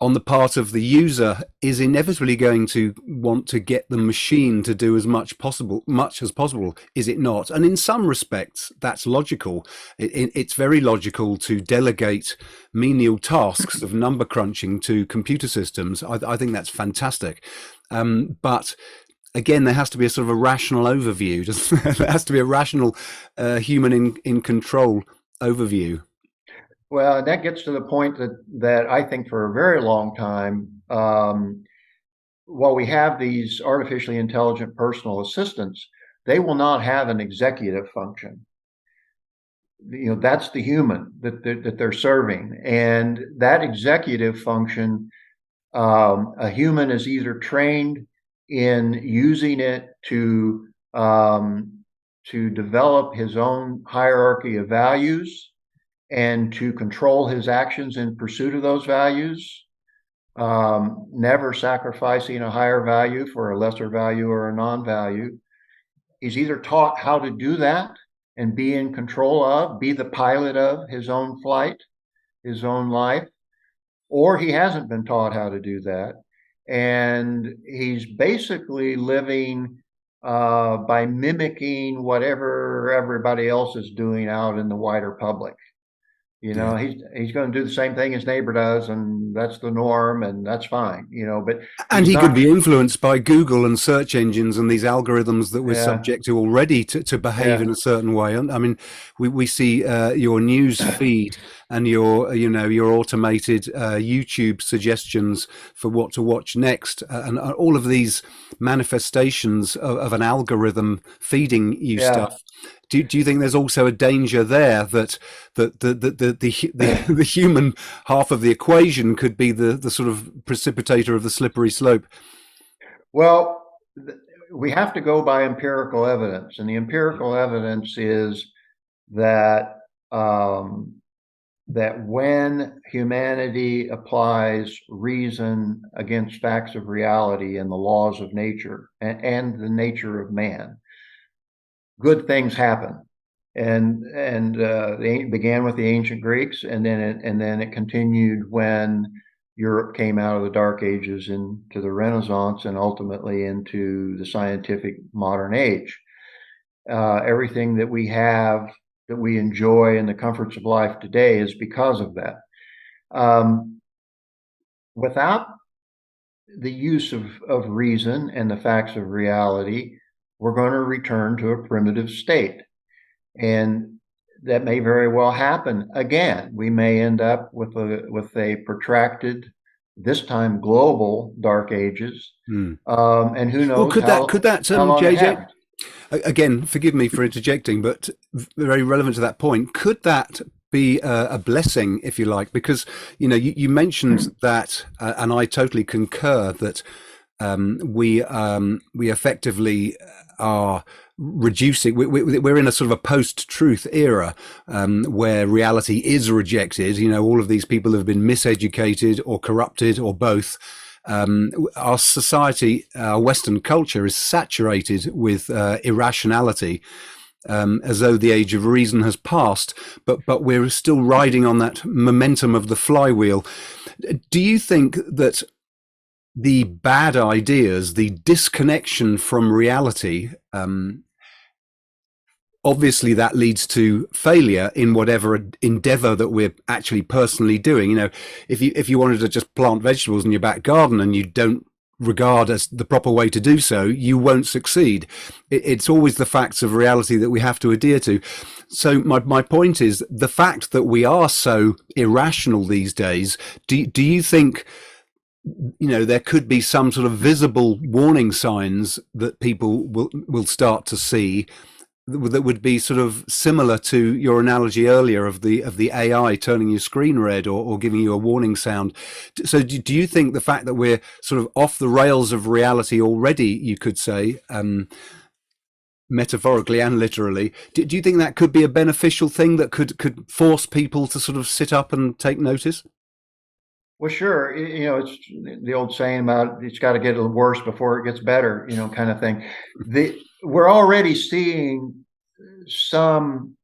[SPEAKER 1] on the part of the user is inevitably going to want to get the machine to do as much as possible, is it not? And in some respects, that's logical. It's very logical to delegate menial tasks of number crunching to computer systems. I think that's fantastic. But again, there has to be a sort of a rational overview. There has to be a rational human in control overview.
[SPEAKER 2] well, that gets to the point that I think for a very long time, while we have these artificially intelligent personal assistants, they will not have an executive function. That's the human that they're serving, and that executive function, a human is either trained in using it to develop his own hierarchy of values and to control his actions in pursuit of those values, never sacrificing a higher value for a lesser value or a non-value. He's either taught how to do that and be in control of, be the pilot of his own flight, his own life, or he hasn't been taught how to do that. And he's basically living by mimicking whatever everybody else is doing out in the wider public.
[SPEAKER 1] Yeah.
[SPEAKER 2] He's going to do the same thing his neighbor does, and that's the norm, and that's fine. But
[SPEAKER 1] And
[SPEAKER 2] he's
[SPEAKER 1] he could
[SPEAKER 2] not.
[SPEAKER 1] be influenced by Google and search engines and these algorithms that we're
[SPEAKER 2] Yeah,
[SPEAKER 1] subject to already to behave
[SPEAKER 2] yeah,
[SPEAKER 1] in a certain way. And I mean, we see your news feed and your automated YouTube suggestions for what to watch next, and all of these manifestations of an algorithm feeding you
[SPEAKER 2] Yeah.
[SPEAKER 1] stuff. Do you think there's also a danger there that the human half of the equation could be the sort of precipitator of the slippery slope?
[SPEAKER 2] Well, we have to go by empirical evidence, and the empirical evidence is that um, that when humanity applies reason against facts of reality and the laws of nature and the nature of man, good things happen. And they began with the ancient Greeks, and then it continued when Europe came out of the Dark Ages into the Renaissance, and ultimately into the scientific modern age. Everything that we have, that we enjoy in the comforts of life today, is because of that. Um, Without the use of reason and the facts of reality, we're going to return to a primitive state. And that may very well happen again. We may end up with a protracted, this time global, dark ages,
[SPEAKER 1] Hmm.
[SPEAKER 2] and who
[SPEAKER 1] Well,
[SPEAKER 2] knows
[SPEAKER 1] could that
[SPEAKER 2] how long it
[SPEAKER 1] JJ,
[SPEAKER 2] happens.
[SPEAKER 1] again, forgive me for interjecting, but very relevant to that point. Could that be a blessing, if you like? Because you mentioned that, and I totally concur that we effectively are reducing. We're in a sort of a post-truth era where reality is rejected. All of these people have been miseducated or corrupted or both. Our society, our Western culture, is saturated with irrationality, as though the age of reason has passed, but we're still riding on that momentum of the flywheel. Do you think that the bad ideas, the disconnection from reality, obviously that leads to failure in whatever endeavor that we're actually personally doing? If you wanted to just plant vegetables in your back garden and you don't regard as the proper way to do so, you won't succeed. It's always the facts of reality that we have to adhere to. So my point is, the fact that we are so irrational these days, do you think there could be some sort of visible warning signs that people will start to see that would be sort of similar to your analogy earlier of the AI turning your screen red, or giving you a warning sound? So do you think the fact that we're sort of off the rails of reality already, you could say, metaphorically and literally, do you think that could be a beneficial thing that could force people to sort of sit up and take notice?
[SPEAKER 2] Well, sure. It's the old saying about it's got to get worse before it gets better, kind of thing. We're already seeing some,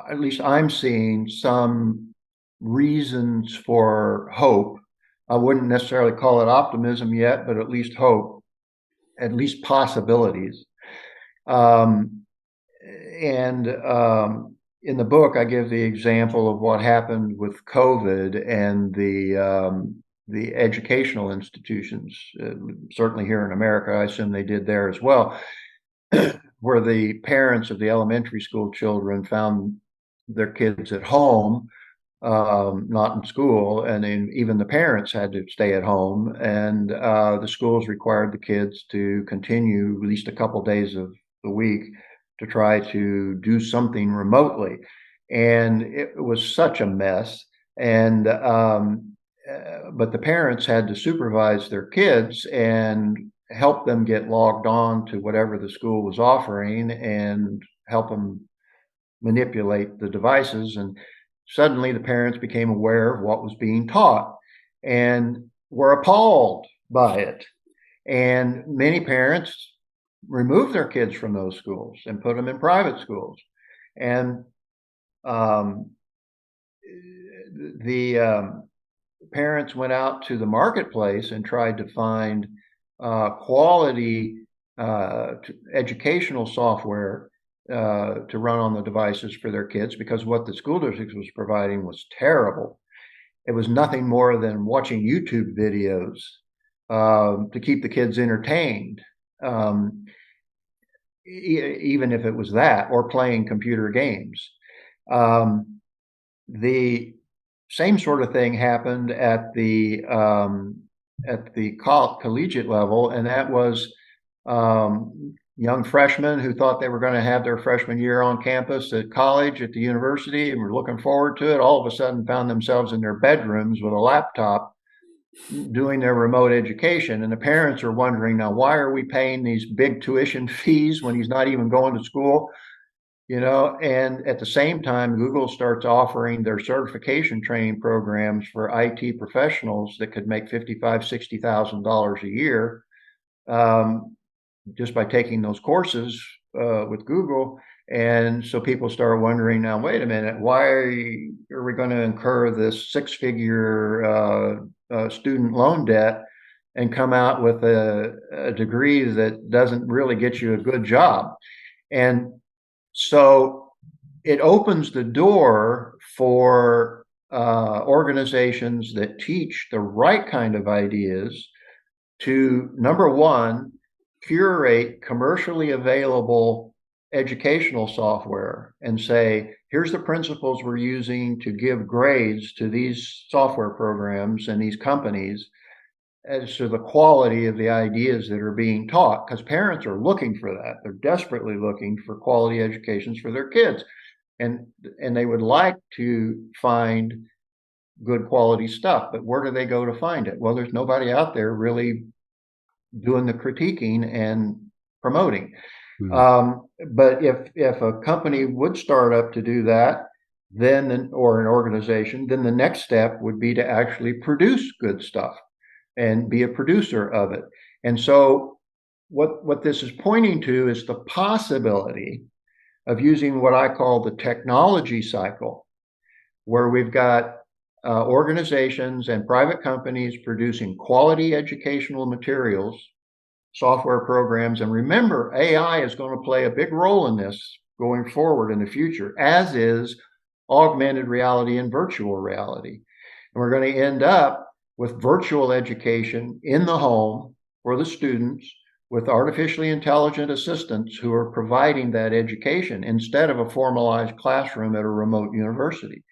[SPEAKER 2] at least I'm seeing some reasons for hope. I wouldn't necessarily call it optimism yet, but at least hope, at least possibilities. Um, and in the book, I give the example of what happened with COVID and the educational institutions, certainly here in America. I assume they did there as well, where the parents of the elementary school children found their kids at home, not in school, and then even the parents had to stay at home, and the schools required the kids to continue at least a couple days of the week to try to do something remotely. And it was such a mess. And but the parents had to supervise their kids and help them get logged on to whatever the school was offering and help them manipulate the devices. And suddenly the parents became aware of what was being taught and were appalled by it. And many parents removed their kids from those schools and put them in private schools. And um, the parents went out to the marketplace and tried to find quality educational software to run on the devices for their kids, because what the school district was providing was terrible. It was nothing more than watching YouTube videos to keep the kids entertained. Um, Even if it was that, or playing computer games. Um, the same sort of thing happened at the collegiate level, and that was young freshmen who thought they were going to have their freshman year on campus at college, at the university, and were looking forward to it. All of a sudden, found themselves in their bedrooms with a laptop doing their remote education, and the parents are wondering, now, why are we paying these big tuition fees when he's not even going to school? And at the same time, Google starts offering their certification training programs for IT professionals that could make $55,000, $60,000 a year, just by taking those courses with Google. And so people start wondering, now, wait a minute, why are we going to incur this six-figure student loan debt and come out with a degree that doesn't really get you a good job? And so it opens the door for organizations that teach the right kind of ideas to, number one, curate commercially available educational software and say, here's the principles we're using to give grades to these software programs and these companies as to the quality of the ideas that are being taught, because parents are looking for that. They're desperately looking for quality educations for their kids. And they would like to find good quality stuff, but where do they go to find it? Well, there's nobody out there really doing the critiquing and promoting. But if a company would start up to do that, or an organization, then the next step would be to actually produce good stuff and be a producer of it. And so what this is pointing to is the possibility of using what I call the technology cycle, where we've got organizations and private companies producing quality educational materials, software programs. And remember, AI is going to play a big role in this going forward in the future, as is augmented reality and virtual reality. And we're going to end up with virtual education in the home for the students, with artificially intelligent assistants who are providing that education instead of a formalized classroom at a remote university.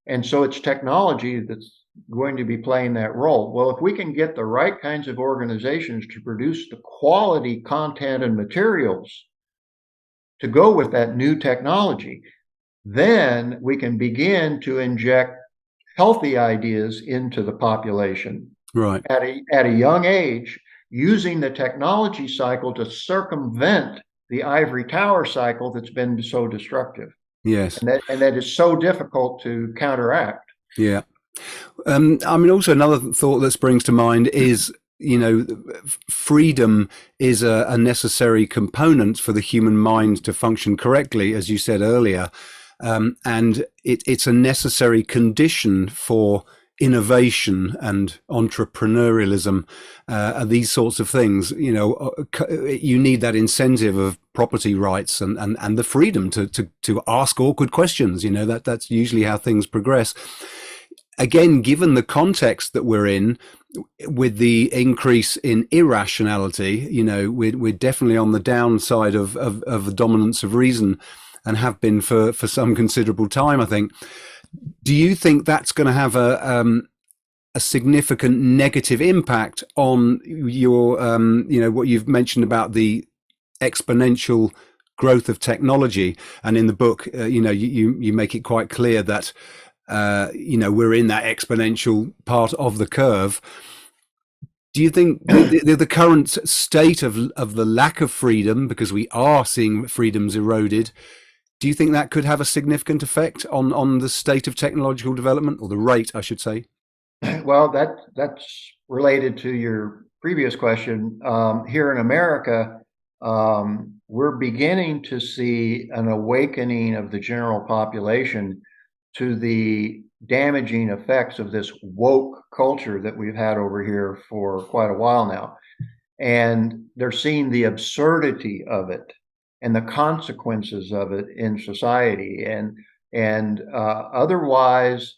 [SPEAKER 2] And so it's technology that's going to be playing that role. Well, if we can get the right kinds of organizations to produce the quality content and materials to go with that new technology, then we can begin to inject healthy ideas into the population,
[SPEAKER 1] right,
[SPEAKER 2] at a young age, using the technology cycle to circumvent the ivory tower cycle that's been so destructive.
[SPEAKER 1] Yes.
[SPEAKER 2] And that is so difficult to counteract.
[SPEAKER 1] Yeah. I mean, also another thought that springs to mind is, freedom is a necessary component for the human mind to function correctly, as you said earlier. And it's a necessary condition for innovation and entrepreneurialism, these sorts of things. You need that incentive of property rights and the freedom to ask awkward questions. That's usually how things progress. Again, given the context that we're in, with the increase in irrationality, we're definitely on the downside of the dominance of reason, and have been for some considerable time, I think. Do you think that's going to have a significant negative impact on your, what you've mentioned about the exponential growth of technology? And in the book, you make it quite clear that, we're in that exponential part of the curve. Do you think the current state of the lack of freedom, because we are seeing freedoms eroded, do you think that could have a significant effect on the state of technological development, or the rate, I should say?
[SPEAKER 2] Well, that's related to your previous question. Here in America, we're beginning to see an awakening of the general population to the damaging effects of this woke culture that we've had over here for quite a while now. And they're seeing the absurdity of it and the consequences of it in society, and otherwise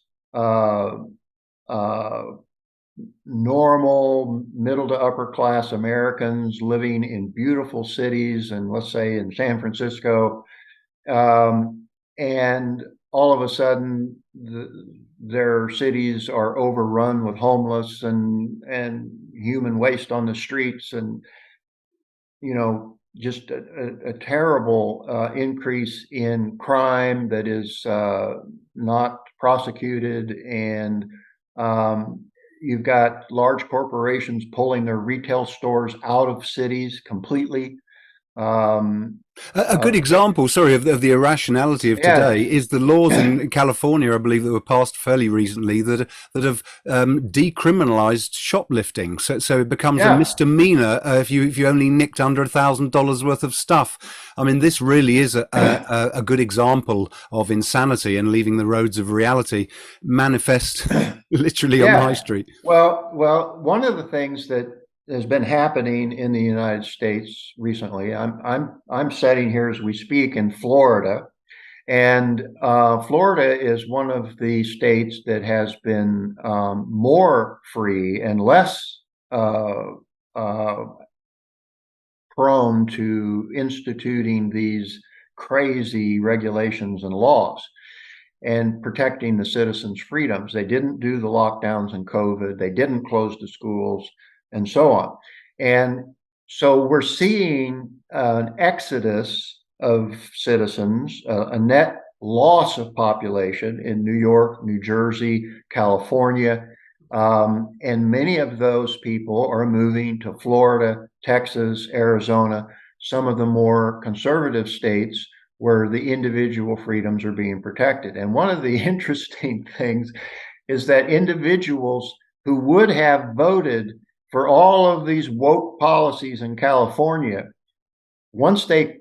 [SPEAKER 2] normal middle to upper class Americans living in beautiful cities, and let's say in San Francisco, and all of a sudden their cities are overrun with homeless and human waste on the streets, and just a terrible increase in crime that is not prosecuted, and you've got large corporations pulling their retail stores out of cities completely. Um,
[SPEAKER 1] A good example, sorry, of the irrationality of
[SPEAKER 2] yeah,
[SPEAKER 1] today is the laws in California, I believe, that were passed fairly recently that have decriminalized shoplifting. So it becomes a
[SPEAKER 2] yeah.
[SPEAKER 1] misdemeanor if you only nicked under $1,000 worth of stuff. I mean, this really is a good example of insanity and leaving the roads of reality manifest literally on the high
[SPEAKER 2] Yeah.
[SPEAKER 1] street.
[SPEAKER 2] Well, one of the things that has been happening in the United States recently, I'm sitting here as we speak in Florida, and Florida is one of the states that has been more free and less uh, uh, prone to instituting these crazy regulations and laws and protecting the citizens' freedoms. They didn't do the lockdowns in COVID. They didn't close the schools and so on. And so we're seeing an exodus of citizens, a net loss of population in New York, New Jersey, California. And many of those people are moving to Florida, Texas, Arizona, some of the more conservative states where the individual freedoms are being protected. And one of the interesting things is that individuals who would have voted for all of these woke policies in California, once they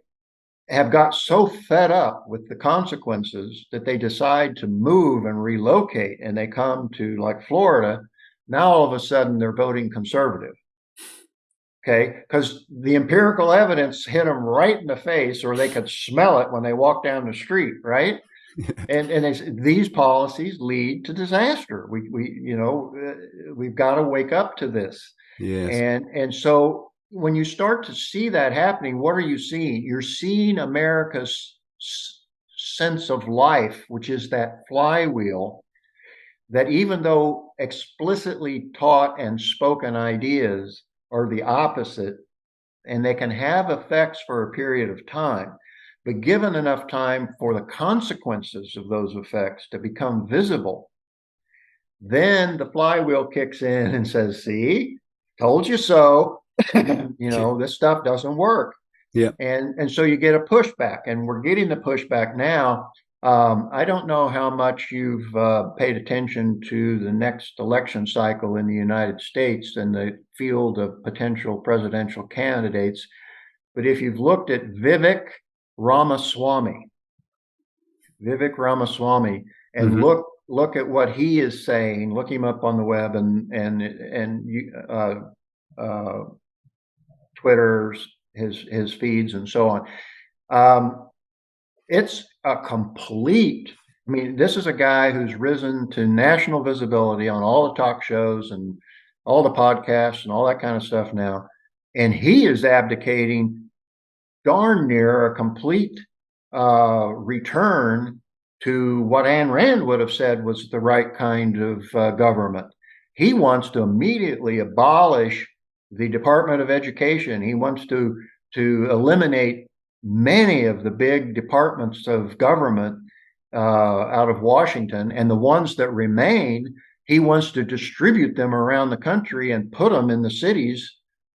[SPEAKER 2] have got so fed up with the consequences that they decide to move and relocate and they come to like Florida, now all of a sudden they're voting conservative. Okay, because the empirical evidence hit them right in the face, or they could smell it when they walk down the street, right? And these policies lead to disaster. We've got to wake up to this,
[SPEAKER 1] Yes.
[SPEAKER 2] and so when you start to see that happening, what are you seeing? You're seeing America's sense of life, which is that flywheel that even though explicitly taught and spoken ideas are the opposite, and they can have effects for a period of time, but given enough time for the consequences of those effects to become visible, then the flywheel kicks in and says, see, told you so. This stuff doesn't work.
[SPEAKER 1] Yeah.
[SPEAKER 2] And so you get a pushback, and we're getting the pushback now. I don't know how much you've paid attention to the next election cycle in the United States and the field of potential presidential candidates, but if you've looked at Ramaswamy, Vivek Ramaswamy, and
[SPEAKER 1] Hmm.
[SPEAKER 2] look at what he is saying, look him up on the web and uh, Twitter's, his feeds and so on. It's a complete. I mean, this is a guy who's risen to national visibility on all the talk shows and all the podcasts and all that kind of stuff now, and he is abdicating darn near a complete return to what Ayn Rand would have said was the right kind of government. He wants to immediately abolish the Department of Education. He wants to eliminate many of the big departments of government out of Washington, and the ones that remain, he wants to distribute them around the country and put them in the cities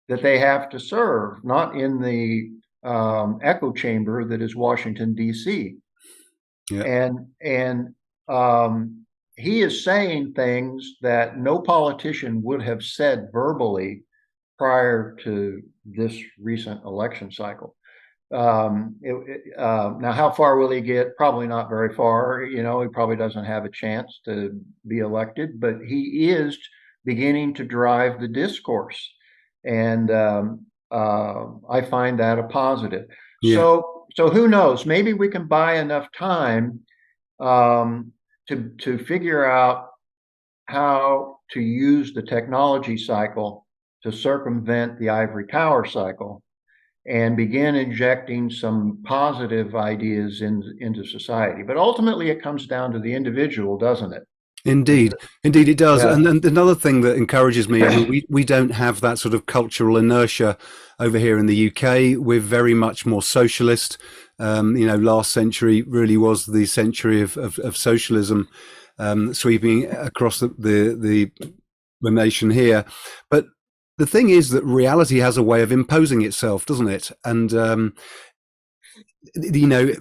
[SPEAKER 2] that they have to serve, not in the echo chamber that is Washington D.C.
[SPEAKER 1] Yeah.
[SPEAKER 2] And he is saying things that no politician would have said verbally prior to this recent election cycle. Now, how far will he get? Probably not very far. He probably doesn't have a chance to be elected, but he is beginning to drive the discourse, and I find that a positive.
[SPEAKER 1] Yeah.
[SPEAKER 2] So who knows? Maybe we can buy enough time to figure out how to use the technology cycle to circumvent the ivory tower cycle, and begin injecting some positive ideas into society. But ultimately, it comes down to the individual, doesn't it?
[SPEAKER 1] Indeed, indeed it does.
[SPEAKER 2] Yeah.
[SPEAKER 1] And another thing that encourages me, I mean, we don't have that sort of cultural inertia over here in the UK. We're very much more socialist. Last century really was the century of socialism, sweeping across the nation here. But the thing is that reality has a way of imposing itself, doesn't it? And you know,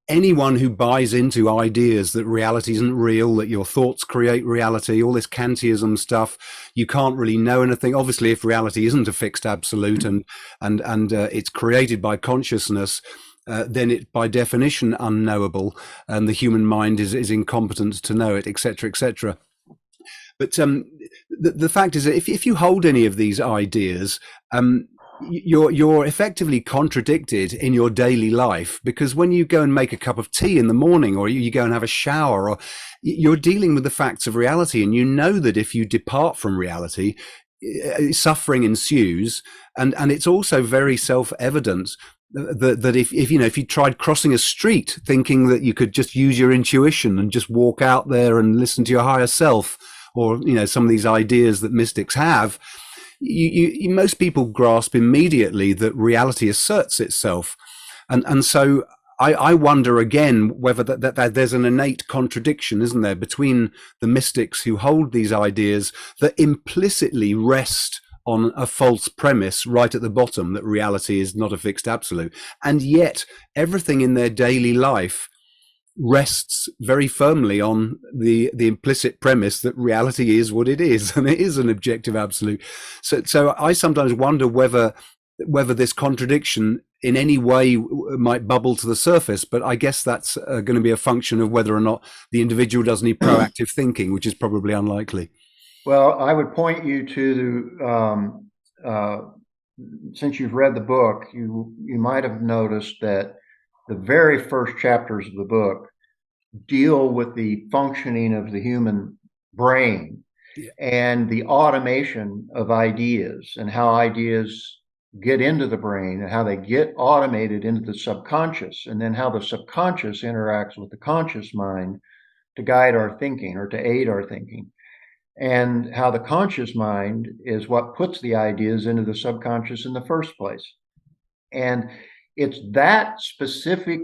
[SPEAKER 1] anyone who buys into ideas that reality isn't real, that your thoughts create reality, all this Kantianism stuff, you can't really know anything. Obviously, if reality isn't a fixed absolute and it's created by consciousness, then it by definition unknowable, and the human mind is incompetent to know it, etc., etc. But the fact is that if you hold any of these ideas, you're effectively contradicted in your daily life, because when you go and make a cup of tea in the morning, or you go and have a shower, or you're dealing with the facts of reality, and you know that if you depart from reality, suffering ensues, and it's also very self-evident that if you tried crossing a street thinking that you could just use your intuition and just walk out there and listen to your higher self, or some of these ideas that mystics have, most people grasp immediately that reality asserts itself, and so I wonder again whether that there's an innate contradiction, isn't there, between the mystics who hold these ideas that implicitly rest on a false premise right at the bottom, that reality is not a fixed absolute, and yet everything in their daily life rests very firmly on the implicit premise that reality is what it is, and it is an objective absolute. So I sometimes wonder whether this contradiction in any way might bubble to the surface, but I guess that's going to be a function of whether or not the individual does any proactive thinking, which is probably unlikely.
[SPEAKER 2] Well, I would point you to since you've read the book, you might have noticed that the very first chapters of the book deal with the functioning of the human brain, yeah, and the automation of ideas, and how ideas get into the brain and how they get automated into the subconscious, and then how the subconscious interacts with the conscious mind to guide our thinking or to aid our thinking, and how the conscious mind is what puts the ideas into the subconscious in the first place. And it's that specific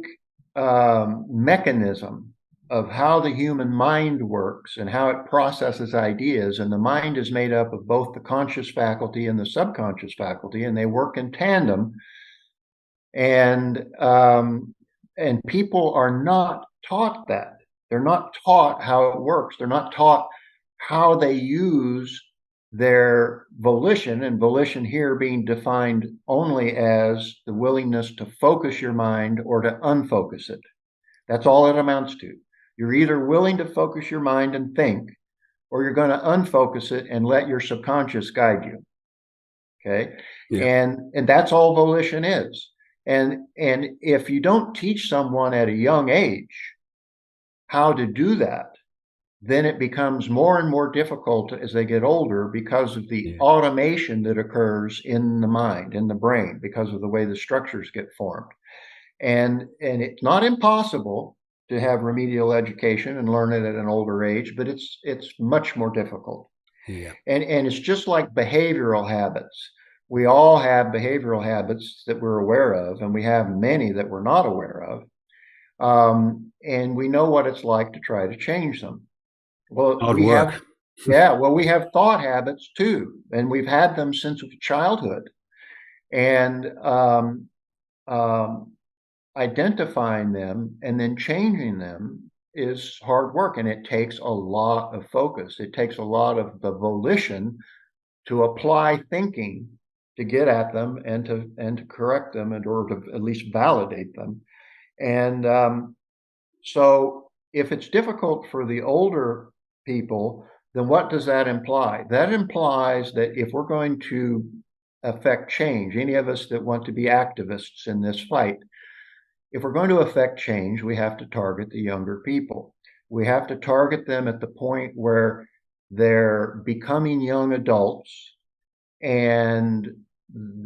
[SPEAKER 2] mechanism of how the human mind works and how it processes ideas. And the mind is made up of both the conscious faculty and the subconscious faculty, and they work in tandem. And people are not taught that. They're not taught how it works. They're not taught how they use their volition, and volition here being defined only as the willingness to focus your mind or to unfocus it. That's all it amounts to. You're either willing to focus your mind and think, or you're going to unfocus it and let your subconscious guide you. Okay. Yeah. And that's all volition is. And if you don't teach someone at a young age how to do that, then it becomes more and more difficult as they get older, because of the automation that occurs in the mind, in the brain, because of the way the structures get formed. And it's not impossible to have remedial education and learn it at an older age, but it's much more difficult.
[SPEAKER 1] Yeah.
[SPEAKER 2] And it's just like behavioral habits. We all have behavioral habits that we're aware of, and we have many that we're not aware of. And we know what it's like to try to change them. Well,
[SPEAKER 1] Hard work.
[SPEAKER 2] We have thought habits too, and we've had them since childhood. And identifying them and then changing them is hard work, and it takes a lot of focus. It takes a lot of the volition to apply thinking to get at them and to correct them, in order to at least validate them. And so if it's difficult for the older people, then what does that imply? That implies that if we're going to affect change, any of us that want to be activists in this fight, if we're going to affect change, we have to target the younger people. We have to target them at the point where they're becoming young adults, and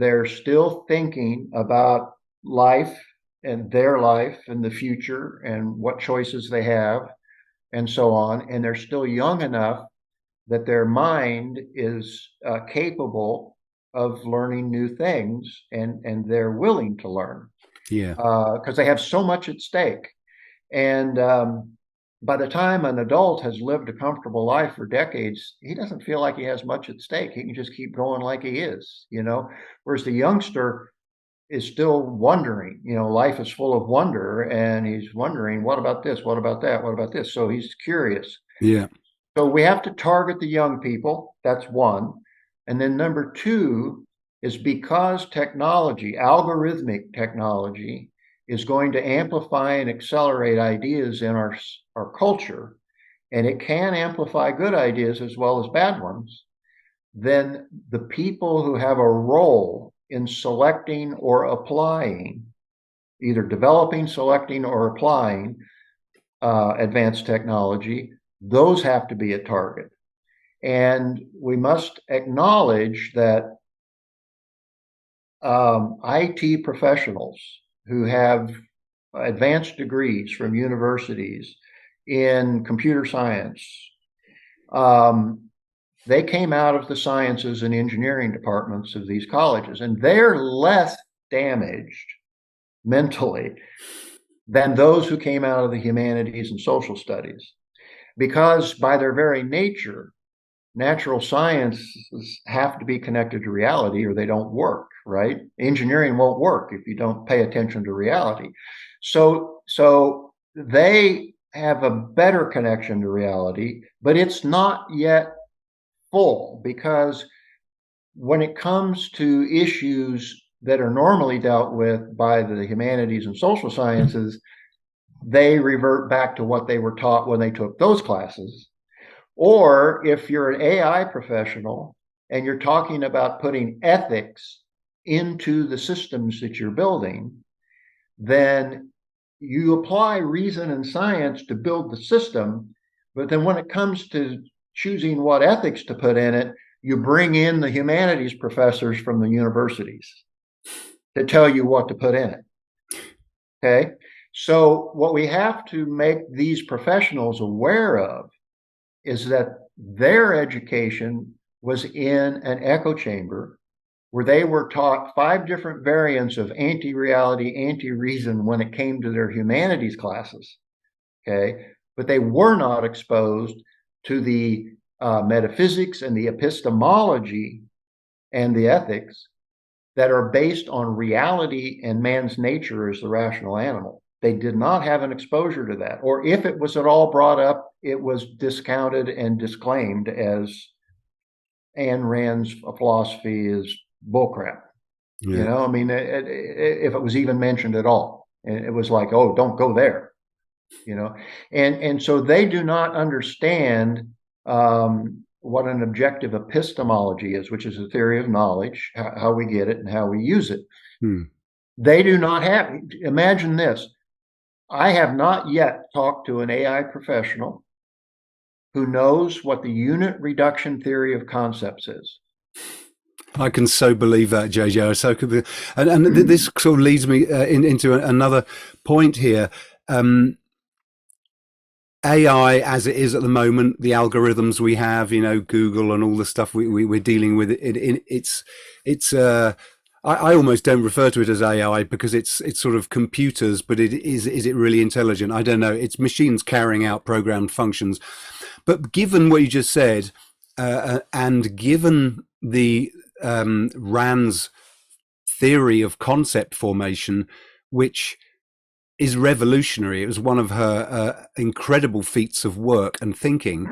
[SPEAKER 2] they're still thinking about life and their life and the future and what choices they have and so on. And they're still young enough that their mind is capable of learning new things, and they're willing to learn
[SPEAKER 1] Yeah.
[SPEAKER 2] because they have so much at stake. And by the time an adult has lived a comfortable life for decades, he doesn't feel like he has much at stake. He can just keep going like he is, whereas the youngster is still wondering. Life is full of wonder, and he's wondering, what about this? What about that? What about this? So he's curious.
[SPEAKER 1] Yeah.
[SPEAKER 2] So we have to target the young people. That's one. And then number two is because technology, algorithmic technology, is going to amplify and accelerate ideas in our culture, and it can amplify good ideas as well as bad ones, then the people who have a role in selecting or applying, either developing, selecting, or applying advanced technology, those have to be a target. And we must acknowledge that IT professionals who have advanced degrees from universities in computer science, they came out of the sciences and engineering departments of these colleges, and they're less damaged mentally than those who came out of the humanities and social studies, because by their very nature, natural sciences have to be connected to reality or they don't work, right? Engineering won't work if you don't pay attention to reality. So they have a better connection to reality, but it's not yet full, because when it comes to issues that are normally dealt with by the humanities and social sciences, they revert back to what they were taught when they took those classes. Or if you're an AI professional and you're talking about putting ethics into the systems that you're building, then you apply reason and science to build the system. But then when it comes to choosing what ethics to put in it, you bring in the humanities professors from the universities to tell you what to put in it. Okay? So what we have to make these professionals aware of is that their education was in an echo chamber where they were taught 5 different variants of anti-reality, anti-reason when it came to their humanities classes, okay? But they were not exposed to the metaphysics and the epistemology and the ethics that are based on reality and man's nature as the rational animal. They did not have an exposure to that. Or if it was at all brought up, it was discounted and disclaimed as Ayn Rand's philosophy is bullcrap.
[SPEAKER 1] Yeah.
[SPEAKER 2] I mean, if it was even mentioned at all, and it was like, oh, don't go there. And so they do not understand what an objective epistemology is, which is a theory of knowledge, how we get it and how we use it. They do not have. Imagine this. I have not yet talked to an AI professional who knows what the unit reduction theory of concepts is.
[SPEAKER 1] I can so believe that, JJ. So could be, and this sort of leads me into another point here. AI, as it is at the moment, the algorithms we have, Google and all the stuff we're dealing with, it's I almost don't refer to it as AI because it's sort of computers, but is it really intelligent? I don't know. It's machines carrying out programmed functions. But given what you just said, and given the Rand's theory of concept formation, which is revolutionary, it was one of her incredible feats of work and thinking.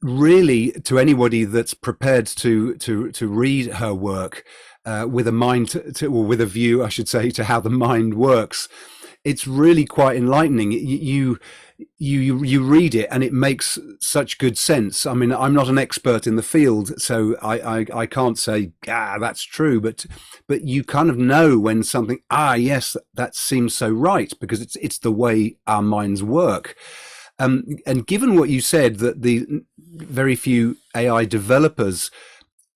[SPEAKER 1] Really, to anybody that's prepared to read her work with a mind or with a view, I should say, to how the mind works, it's really quite enlightening. You read it and it makes such good sense. I mean, I'm not an expert in the field, so I can't say that's true, but you kind of know when something yes, that seems so right, because it's the way our minds work. And given what you said, that the very few AI developers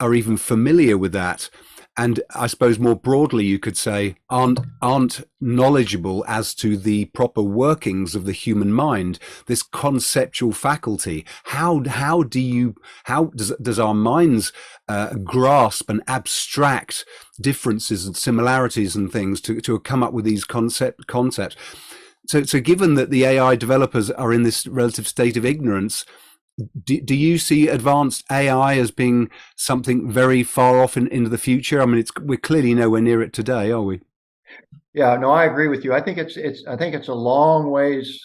[SPEAKER 1] are even familiar with that, and I suppose more broadly you could say aren't knowledgeable as to the proper workings of the human mind, this conceptual faculty. How does our minds grasp and abstract differences and similarities and things to come up with these concepts? So given that the AI developers are in this relative state of ignorance, do you see advanced AI as being something very far off into the future? I mean, we're clearly nowhere near it today, are we?
[SPEAKER 2] Yeah, no, I agree with you. I think it's a long ways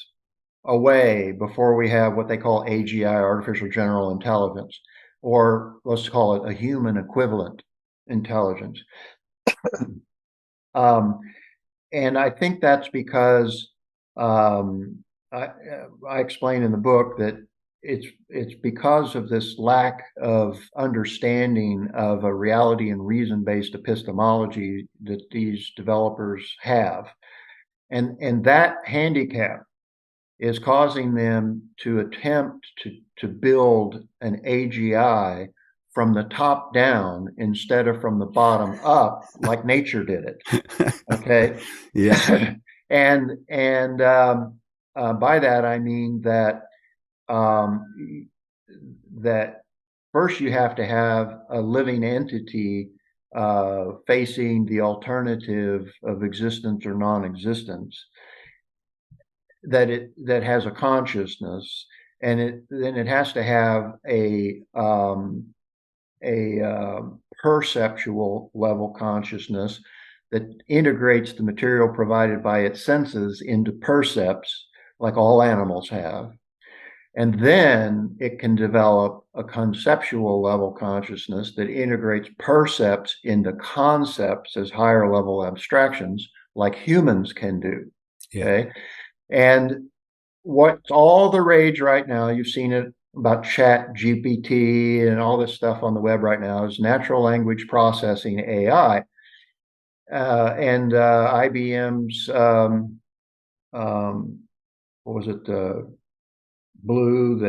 [SPEAKER 2] away before we have what they call AGI, artificial general intelligence, or let's call it a human equivalent intelligence. Um, and I think that's because um, I, I explain in the book that it's because of this lack of understanding of a reality and reason-based epistemology that these developers have, and that handicap is causing them to attempt to build an AGI from the top down instead of from the bottom up, like nature did it. Okay,
[SPEAKER 1] Yeah.
[SPEAKER 2] and by that I mean that um, that first you have to have a living entity facing the alternative of existence or non-existence, that has a consciousness, and then it has to have a perceptual level consciousness that integrates the material provided by its senses into percepts, like all animals have. And then it can develop a conceptual level consciousness that integrates percepts into concepts as higher level abstractions, like humans can do.
[SPEAKER 1] Yeah.
[SPEAKER 2] Okay. And what's all the rage right now, you've seen it about Chat GPT and all this stuff on the web right now, is natural language processing, AI. And IBM's, what was it, Blue,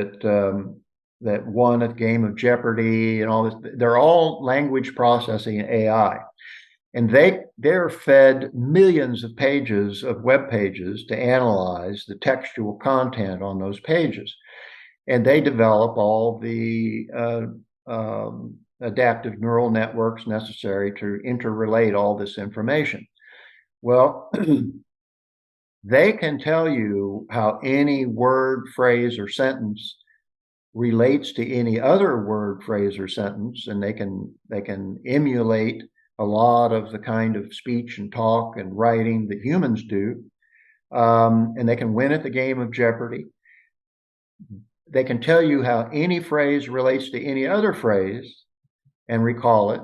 [SPEAKER 2] that won a game of Jeopardy and all this. They're all language processing AI. And they're fed millions of pages of web pages to analyze the textual content on those pages. And they develop all the adaptive neural networks necessary to interrelate all this information. Well, they can tell you how any word, phrase, or sentence relates to any other word, phrase, or sentence, and they can emulate a lot of the kind of speech and talk and writing that humans do, and they can win at the game of Jeopardy. They can tell you how any phrase relates to any other phrase and recall it,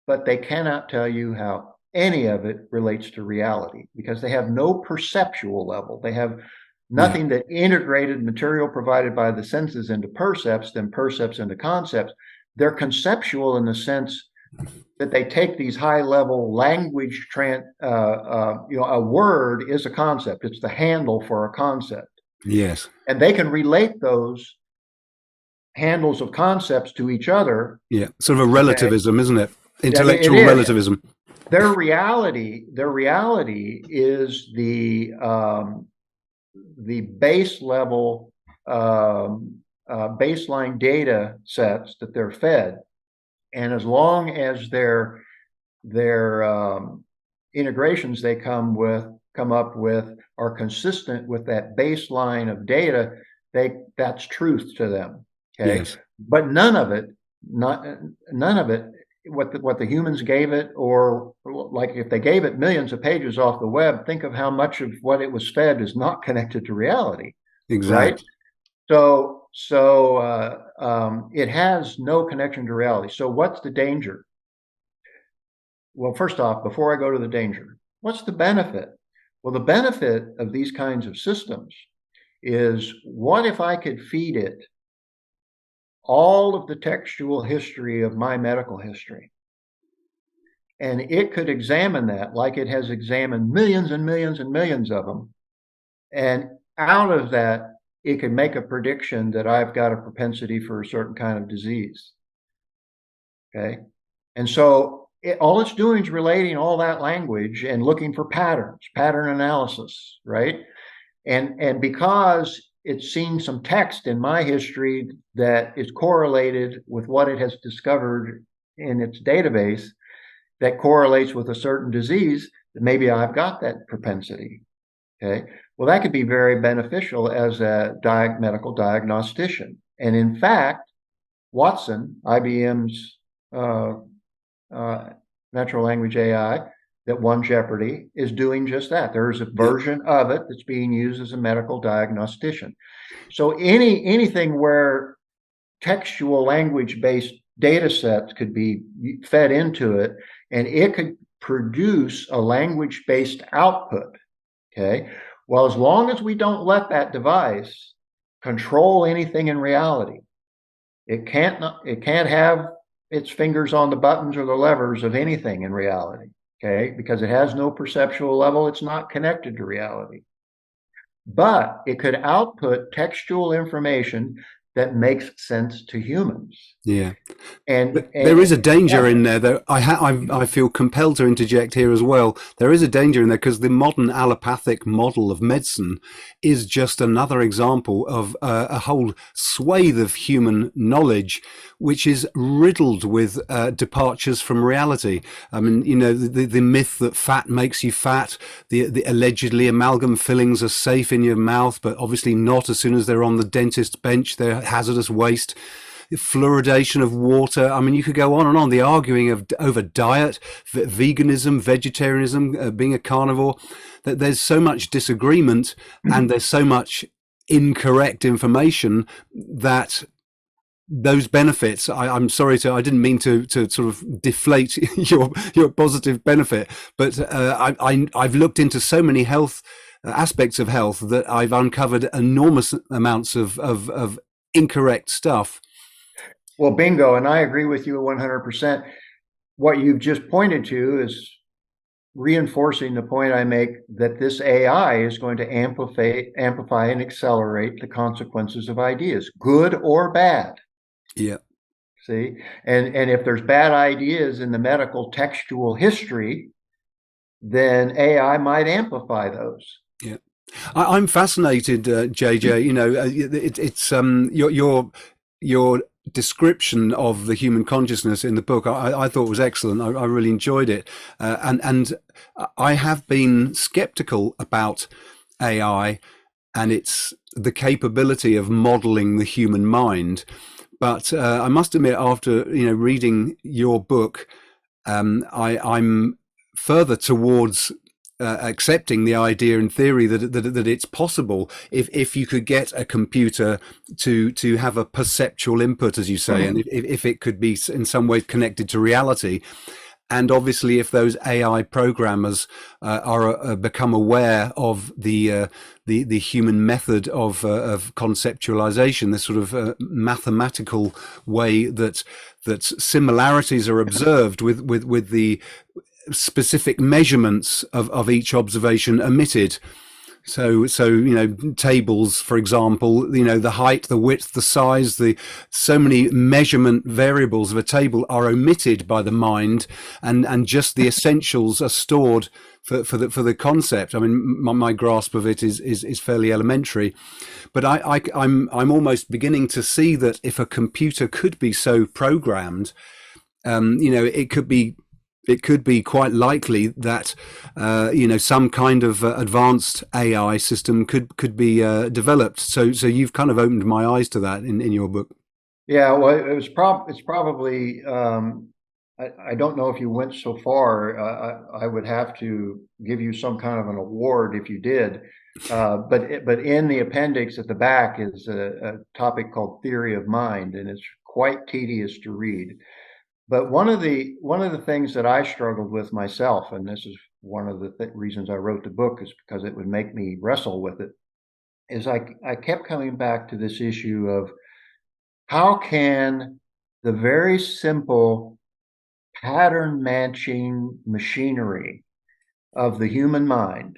[SPEAKER 2] but they cannot tell you how any of it relates to reality, because they have no perceptual level. They have nothing that integrated material provided by the senses into percepts, then percepts into concepts. They're conceptual in the sense that they take these high level language, a word is a concept. It's the handle for a concept.
[SPEAKER 1] Yes.
[SPEAKER 2] And they can relate those handles of concepts to each other.
[SPEAKER 1] Yeah. Sort of a relativism, isn't it? Intellectual
[SPEAKER 2] it is.
[SPEAKER 1] relativism.
[SPEAKER 2] Their reality is the base level baseline data sets that they're fed, and as long as their integrations they come up with are consistent with that baseline of data, that's truth to them. Okay,
[SPEAKER 1] Yes.
[SPEAKER 2] but none of it, what the humans gave it, or like if they gave it millions of pages off the web, think of how much of what it was fed is not connected to reality.
[SPEAKER 1] Exactly.
[SPEAKER 2] Right? So it has no connection to reality. So what's the danger? Well, first off, before I go to the danger, what's the benefit? Well, the benefit of these kinds of systems is, what if I could feed it all of the textual history of my medical history, and it could examine that like it has examined millions and millions and millions of them, and out of that it could make a prediction that I've got a propensity for a certain kind of disease. Okay, and so all it's doing is relating all that language and looking for patterns, pattern analysis, right? And because it's seen some text in my history that is correlated with what it has discovered in its database that correlates with a certain disease, maybe I've got that propensity. Okay. Well, that could be very beneficial as a medical diagnostician. And in fact, Watson, IBM's uh, uh, natural language AI that won Jeopardy, is doing just that. There's a
[SPEAKER 1] Yeah.
[SPEAKER 2] version of it that's being used as a medical diagnostician. So anything where textual language based data sets could be fed into it and it could produce a language based output. Okay. Well, as long as we don't let that device control anything in reality, it can't have its fingers on the buttons or the levers of anything in reality. Okay. Because it has no perceptual level, it's not connected to reality. But it could output textual information that makes sense to humans.
[SPEAKER 1] Yeah.
[SPEAKER 2] And,
[SPEAKER 1] But there
[SPEAKER 2] and
[SPEAKER 1] is a danger
[SPEAKER 2] yeah,
[SPEAKER 1] in there, though. I feel compelled to interject here as well. There is a danger in there because the modern allopathic model of medicine is just another example of a whole swathe of human knowledge, which is riddled with departures from reality. I mean, the myth that fat makes you fat, the allegedly amalgam fillings are safe in your mouth, but obviously not as soon as they're on the dentist's bench. They're hazardous waste. Fluoridation of water. I mean, you could go on and on. The arguing of over diet, veganism, vegetarianism, being a carnivore. That there's so much disagreement and there's so much incorrect information that those benefits. I'm sorry I didn't mean to sort of deflate your positive benefit, but I've looked into so many health aspects of health that I've uncovered enormous amounts of incorrect stuff.
[SPEAKER 2] well, bingo. And I agree with you 100%. What you've just pointed to is reinforcing the point I make that this AI is going to amplify and accelerate the consequences of ideas, good or bad.
[SPEAKER 1] Yeah.
[SPEAKER 2] See, and if there's bad ideas in the medical textual history, then AI might amplify those.
[SPEAKER 1] Yeah. I'm fascinated, JJ. It's your description of the human consciousness in the book. I thought was excellent. I really enjoyed it, and I have been skeptical about AI and its the capability of modeling the human mind. But I must admit, after reading your book, I'm further towards accepting the idea in theory that it's possible if you could get a computer to have a perceptual input, as you say, and if it could be in some way connected to reality. And obviously, if those AI programmers are become aware of the human method of conceptualization, this sort of mathematical way that similarities are observed with the specific measurements of each observation omitted. So tables, for example, the height, the width, the size, so many measurement variables of a table are omitted by the mind, and just the essentials are stored for the concept. I mean, my grasp of it is fairly elementary, but I'm almost beginning to see that if a computer could be so programmed, it could be quite likely that some kind of advanced AI system could be developed. So you've kind of opened my eyes to that in your book.
[SPEAKER 2] Yeah, well, it's probably. I don't know if you went so far. I would have to give you some kind of an award if you did. But in the appendix at the back is a topic called theory of mind, and it's quite tedious to read. But one of the things that I struggled with myself, and this is one of the reasons I wrote the book, is because it would make me wrestle with it, is I kept coming back to this issue of how can the very simple pattern matching machinery of the human mind,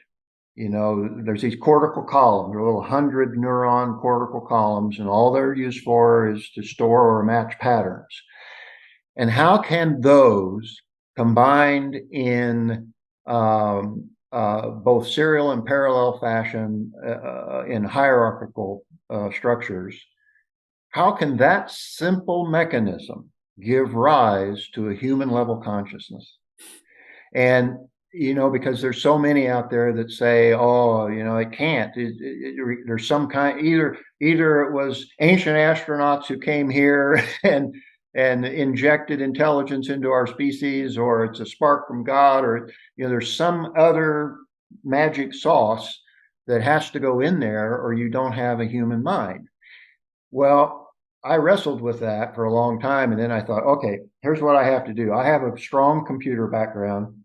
[SPEAKER 2] there's these cortical columns, there are little 100 neuron cortical columns, and all they're used for is to store or match patterns. And how can those combined in both serial and parallel fashion in hierarchical structures, how can that simple mechanism give rise to a human level consciousness? And because there's so many out there that say, oh, it can't. There's some kind, either it was ancient astronauts who came here and injected intelligence into our species, or it's a spark from God, or there's some other magic sauce that has to go in there, or you don't have a human mind. Well, I wrestled with that for a long time, and then I thought, okay, here's what I have to do. I have a strong computer background.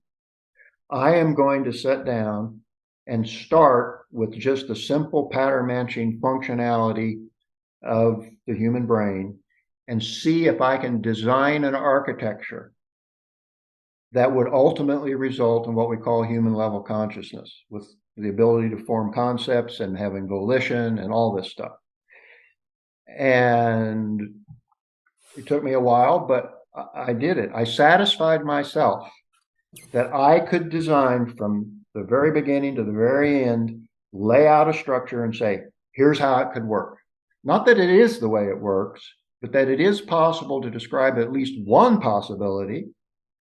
[SPEAKER 2] I am going to sit down and start with just the simple pattern matching functionality of the human brain and see if I can design an architecture that would ultimately result in what we call human level consciousness, with the ability to form concepts and having volition and all this stuff. And it took me a while, but I did it. I satisfied myself that I could design from the very beginning to the very end, lay out a structure and say, here's how it could work. Not that it is the way it works, but that it is possible to describe at least one possibility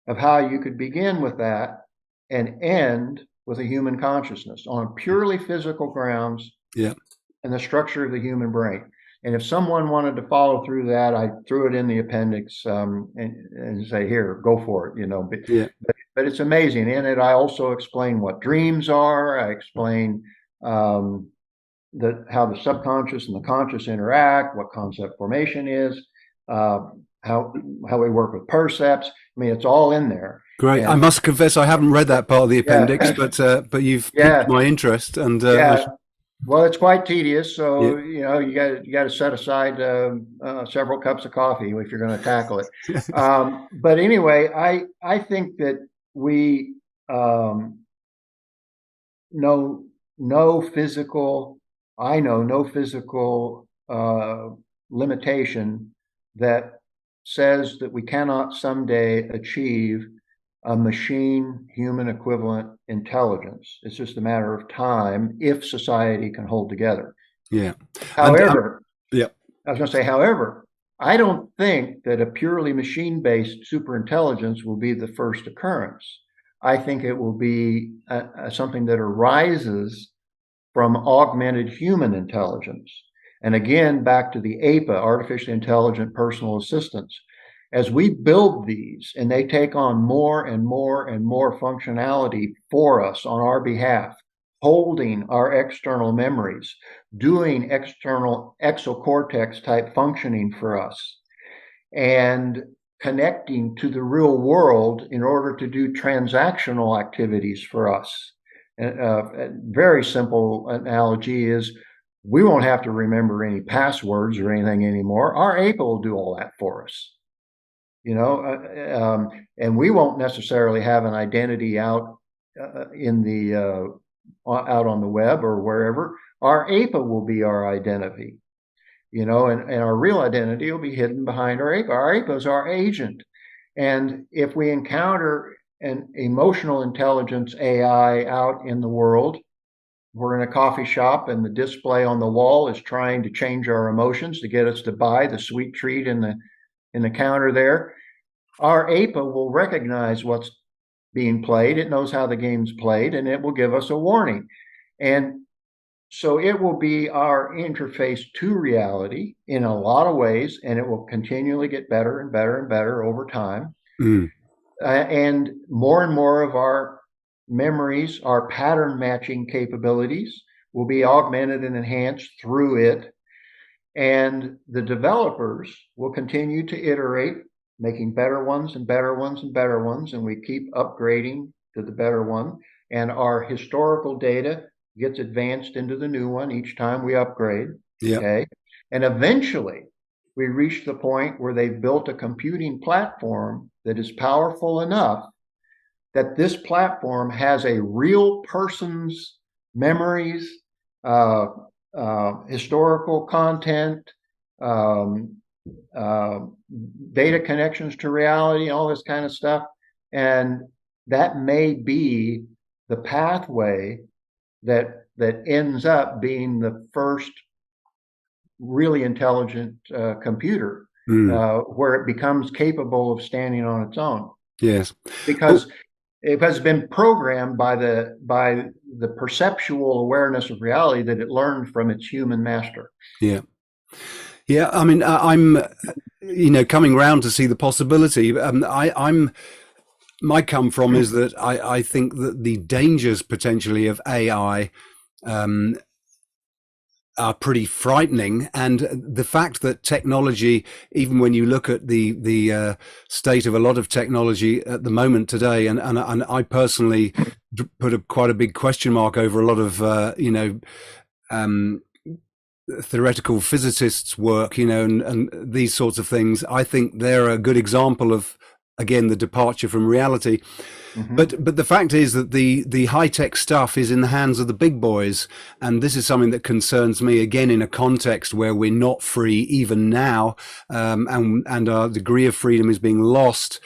[SPEAKER 2] of how you could begin with that and end with a human consciousness on purely physical grounds.
[SPEAKER 1] Yeah.
[SPEAKER 2] And the structure of the human brain. And if someone wanted to follow through that, I threw it in the appendix and say, here, go for it, But it's amazing. In it, I also explain what dreams are. I explain how the subconscious and the conscious interact, what concept formation is, how we work with percepts. I mean, it's all in there.
[SPEAKER 1] Great. I must confess, I haven't read that part of the appendix, but you've piqued my interest, and
[SPEAKER 2] well, it's quite tedious, so you got to set aside several cups of coffee if you're going to tackle it. But anyway, I think that we know no physical limitation that says that we cannot someday achieve a machine human equivalent intelligence. It's just a matter of time if society can hold together.
[SPEAKER 1] Yeah.
[SPEAKER 2] However, I was going to say, however, I don't think that a purely machine-based superintelligence will be the first occurrence. I think it will be something that arises from augmented human intelligence. And again, back to the APA, artificially intelligent personal assistants. As we build these and they take on more and more and more functionality for us on our behalf, holding our external memories, doing external exocortex type functioning for us, and connecting to the real world in order to do transactional activities for us. A very simple analogy is we won't have to remember any passwords or anything anymore. Our APA will do all that for us. And we won't necessarily have an identity out out on the web or wherever. Our APA will be our identity, and our real identity will be hidden behind our APA. Our APA is our agent. And if we encounter an emotional intelligence AI out in the world, we're in a coffee shop and the display on the wall is trying to change our emotions to get us to buy the sweet treat in the counter there. Our APA will recognize what's being played. It knows how the game's played, and it will give us a warning. And so it will be our interface to reality in a lot of ways, and it will continually get better and better and better over time. And more of our memories, our pattern matching capabilities will be augmented and enhanced through it. And the developers will continue to iterate, making better ones and better ones and better ones. And we keep upgrading to the better one. And our historical data gets advanced into the new one each time we upgrade. Okay. And eventually we reach the point where they've built a computing platform that is powerful enough that this platform has a real person's memories, historical content, data connections to reality, all this kind of stuff. And that may be the pathway that ends up being the first really intelligent computer,
[SPEAKER 1] Mm.
[SPEAKER 2] where it becomes capable of standing on its own,
[SPEAKER 1] Yes. Well,
[SPEAKER 2] because it has been programmed by the perceptual awareness of reality that it learned from its human master.
[SPEAKER 1] yeah. Yeah. I mean, I'm, coming round to see the possibility. I'm my come from is that I think that the dangers potentially of AI are pretty frightening, and the fact that technology, even when you look at the state of a lot of technology at the moment today, and I personally put quite a big question mark over a lot of um, theoretical physicists' work, and these sorts of things. I think they're a good example of, again, the departure from reality.
[SPEAKER 2] Mm-hmm.
[SPEAKER 1] But the fact is that the high tech stuff is in the hands of the big boys, and this is something that concerns me. Again, in a context where we're not free even now, and our degree of freedom is being lost.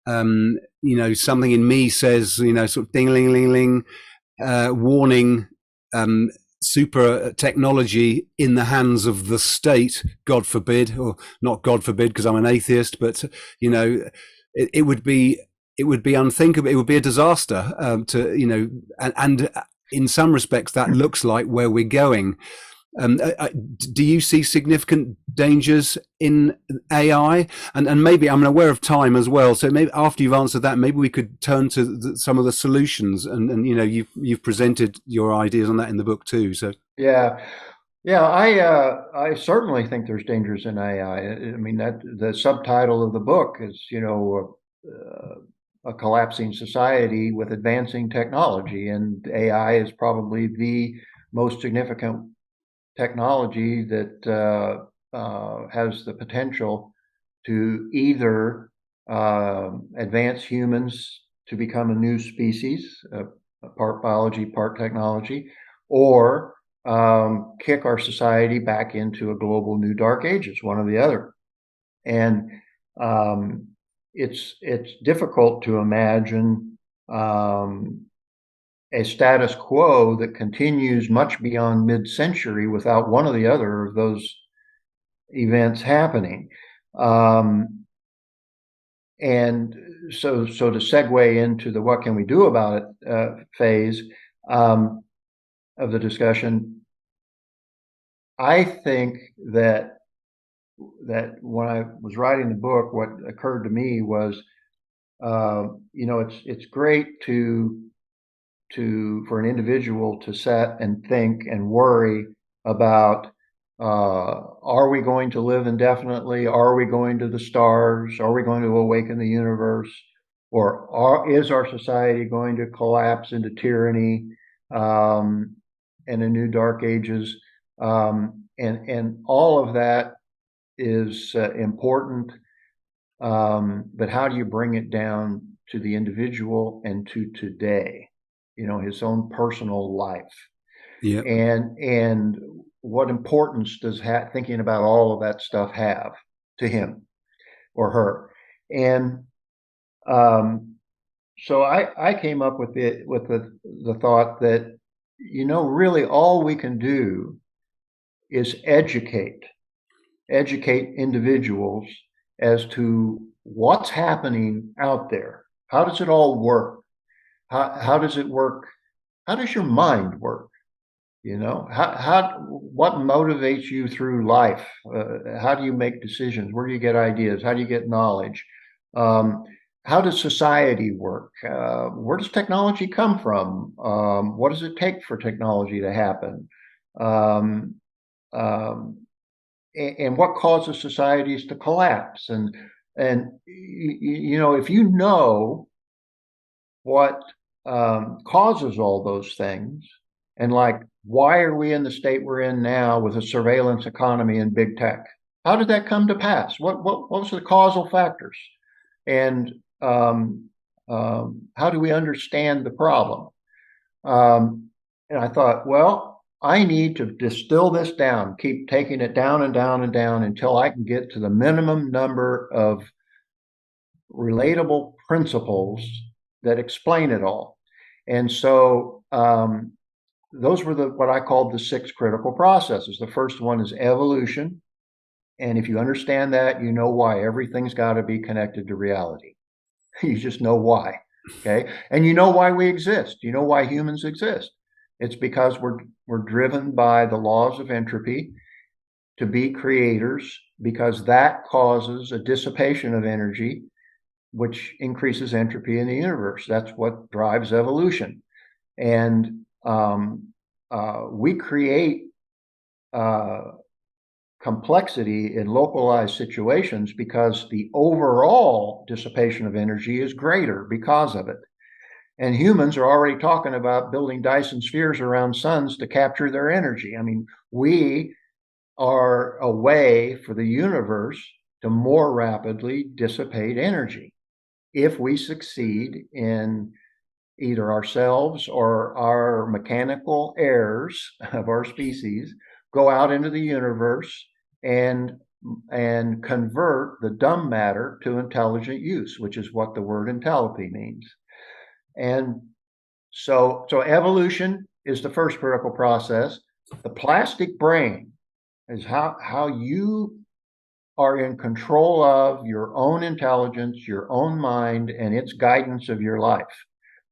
[SPEAKER 1] Something in me says, sort of ding ling ling ling, warning. Super technology in the hands of the state, God forbid, or not God forbid, because I'm an atheist, but it would be unthinkable. It would be a disaster and in some respects that looks like where we're going. Do you see significant dangers in AI? And maybe I'm aware of time as well. So maybe after you've answered that, maybe we could turn to some of the solutions. And you've presented your ideas on that in the book too. So
[SPEAKER 2] Yeah, yeah, I certainly think there's dangers in AI. I mean, that the subtitle of the book is, a collapsing society with advancing technology, and AI is probably the most significant technology that has the potential to either advance humans to become a new species, part biology, part technology, or kick our society back into a global new dark ages, one or the other. And um, it's difficult to imagine a status quo that continues much beyond mid-century without one or the other of those events happening. Um, and so to segue into the what can we do about it phase of the discussion, I think that when I was writing the book, what occurred to me was, it's great for an individual to sit and think and worry about, are we going to live indefinitely? Are we going to the stars? Are we going to awaken the universe? Or is our society going to collapse into tyranny and a new dark ages? And all of that is important, but how do you bring it down to the individual and to today? His own personal life,
[SPEAKER 1] yeah,
[SPEAKER 2] and what importance does thinking about all of that stuff have to him or her? And so I came up with the thought that really all we can do is educate individuals as to what's happening out there. How does it all work? How does it work? How does your mind work? What motivates you through life? How do you make decisions? Where do you get ideas? How do you get knowledge? How does society work? Where does technology come from? What does it take for technology to happen? Um, um, and what causes societies to collapse? And if you know what causes all those things, and like, why are we in the state we're in now with a surveillance economy and big tech? How did that come to pass? What was the causal factors? And how do we understand the problem? And I thought, well, I need to distill this down, keep taking it down and down and down until I can get to the minimum number of relatable principles that explain it all. And so those were what I called the 6 critical processes. The first one is evolution. And if you understand that, you know why everything's got to be connected to reality. You just know why. Okay. And you know why we exist. You know why humans exist. It's because we're driven by the laws of entropy to be creators, because that causes a dissipation of energy, which increases entropy in the universe. That's what drives evolution. And we create complexity in localized situations because the overall dissipation of energy is greater because of it. And humans are already talking about building Dyson spheres around suns to capture their energy. I mean, we are a way for the universe to more rapidly dissipate energy if we succeed in either ourselves or our mechanical heirs of our species go out into the universe and convert the dumb matter to intelligent use, which is what the word entellopy means. And so evolution is the first critical process. The plastic brain is how you are in control of your own intelligence, your own mind, and its guidance of your life,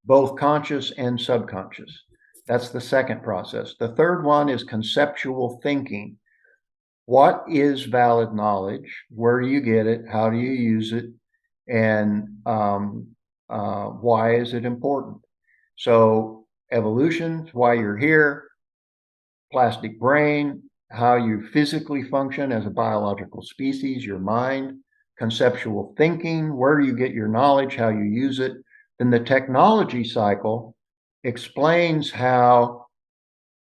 [SPEAKER 2] both conscious and subconscious. That's the second process. The third one is conceptual thinking. What is valid knowledge? Where do you get it? How do you use it? And why is it important? So evolution is why you're here. Plastic brain, how you physically function as a biological species, your mind. Conceptual thinking, where do you get your knowledge? How you use it? Then the technology cycle explains how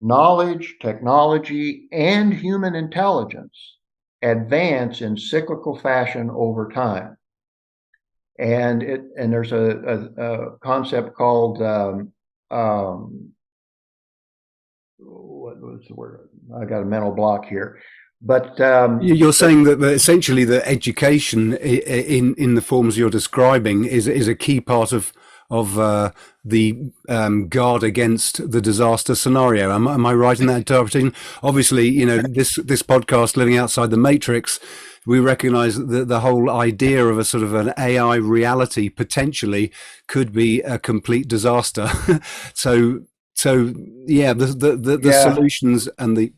[SPEAKER 2] knowledge, technology, and human intelligence advance in cyclical fashion over time. And there's a concept called what was the word? I got a mental block here. But
[SPEAKER 1] you're saying that essentially the education in the forms you're describing is a key part of the guard against the disaster scenario. Am I right in that interpretation? Obviously, you know, this podcast, Living Outside the Matrix, we recognize that the whole idea of a sort of an AI reality potentially could be a complete disaster. so yeah, the solutions and the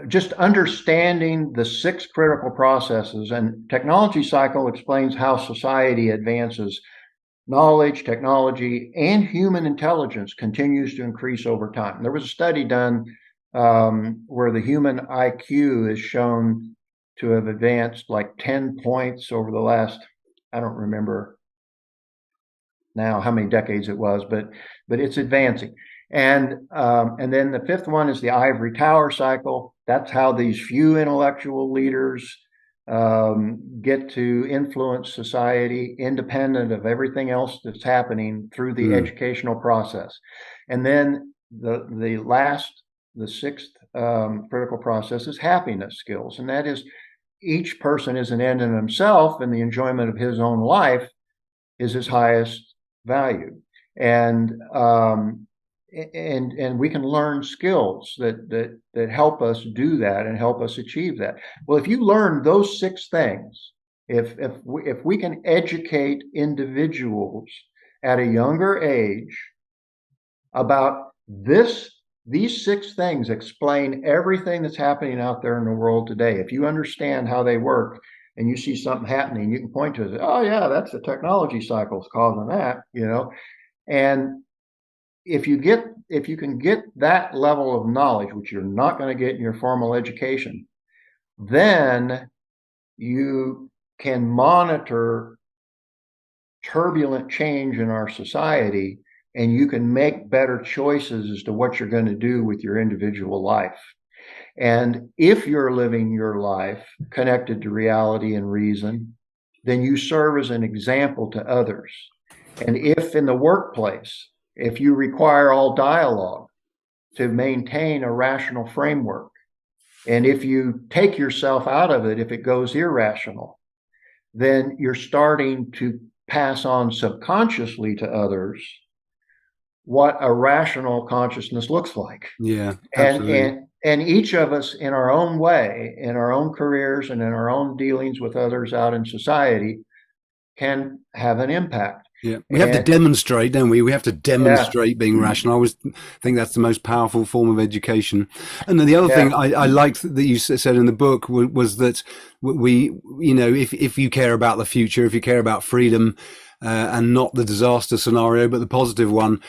[SPEAKER 2] just understanding the 6 critical processes, and technology cycle explains how society advances. Knowledge, technology, and human intelligence continues to increase over time. There was a study done where the human IQ is shown to have advanced like 10 points over the last, I don't remember now how many decades it was, but it's advancing. And then the 5th one is the ivory tower cycle. That's how these few intellectual leaders get to influence society independent of everything else that's happening through the educational process. And then the 6th critical process is happiness skills. And that is, each person is an end in himself, and the enjoyment of his own life is his highest value. And we can learn skills that help us do that and help us achieve that. Well, if you learn those 6 things, if we can educate individuals at a younger age about these 6 things explain everything that's happening out there in the world today. If you understand how they work and you see something happening, you can point to it. Oh yeah, that's the technology cycle is causing that, you know. And if you can get that level of knowledge, which you're not going to get in your formal education, then you can monitor turbulent change in our society, and you can make better choices as to what you're going to do with your individual life. And if you're living your life connected to reality and reason, then you serve as an example to others. And if in the workplace, if you require all dialogue to maintain a rational framework, and if you take yourself out of it, if it goes irrational, then you're starting to pass on subconsciously to others what a rational consciousness looks like.
[SPEAKER 1] Yeah,
[SPEAKER 2] And
[SPEAKER 1] absolutely.
[SPEAKER 2] and and each of us in our own way, in our own careers and in our own dealings with others out in society, can have an impact.
[SPEAKER 1] Yeah, we have to
[SPEAKER 2] And
[SPEAKER 1] demonstrate, don't we? We have to
[SPEAKER 2] yeah,
[SPEAKER 1] demonstrate being rational. I always think that's the most powerful form of education. And then the other thing
[SPEAKER 2] yeah,
[SPEAKER 1] I liked that you said in the book was that we, if you care about the future, if you care about freedom, and not the disaster scenario, but the positive one,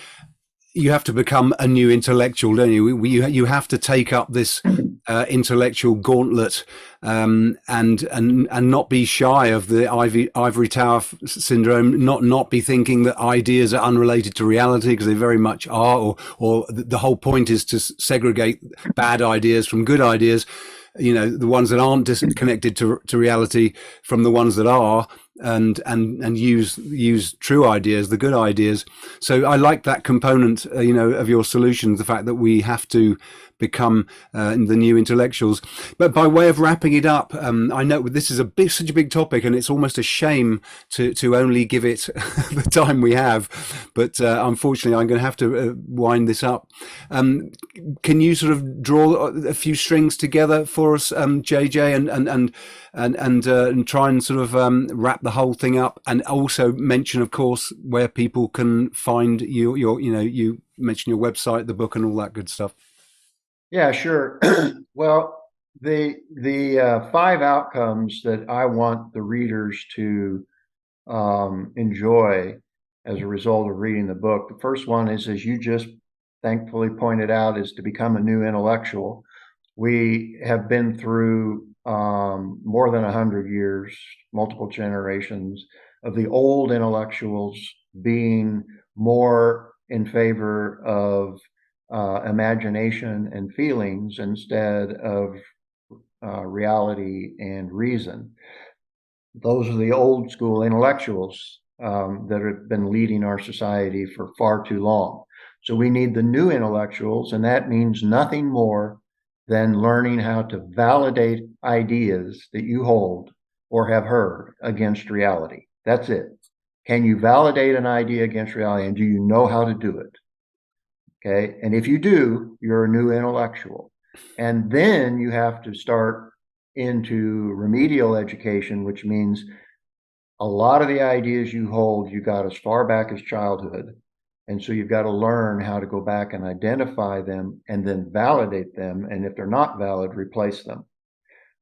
[SPEAKER 1] you have to become a new intellectual, don't you? You have to take up this intellectual gauntlet, and not be shy of the ivory tower syndrome. Not be thinking that ideas are unrelated to reality, because they very much are. Or the whole point is to segregate bad ideas from good ideas. The ones that aren't disconnected to reality from the ones that are, and use true ideas, the good ideas. So I like that component, of your solutions, the fact that we have to become the new intellectuals. But by way of wrapping it up, I know this is such a big topic, and it's almost a shame to only give it the time we have. But unfortunately, I'm going to have to wind this up. Can you sort of draw a few strings together for us, JJ, and try and sort of wrap the whole thing up, and also mention, of course, where people can find you mention your website, the book, and all that good stuff.
[SPEAKER 2] yeah, sure. Well, the five outcomes that I want the readers to enjoy as a result of reading the book. The first one is, as you just thankfully pointed out, is to become a new intellectual. We have been through more than 100 years, multiple generations of the old intellectuals being more in favor of imagination and feelings instead of reality and reason. Those are the old school intellectuals that have been leading our society for far too long. So we need the new intellectuals, and that means nothing more than learning how to validate ideas that you hold or have heard against reality. That's it. Can you validate an idea against reality, and do you know how to do it? Okay. And if you do, you're a new intellectual. And then you have to start into remedial education, which means a lot of the ideas you hold, you got as far back as childhood. And so you've got to learn how to go back and identify them and then validate them. And if they're not valid, replace them.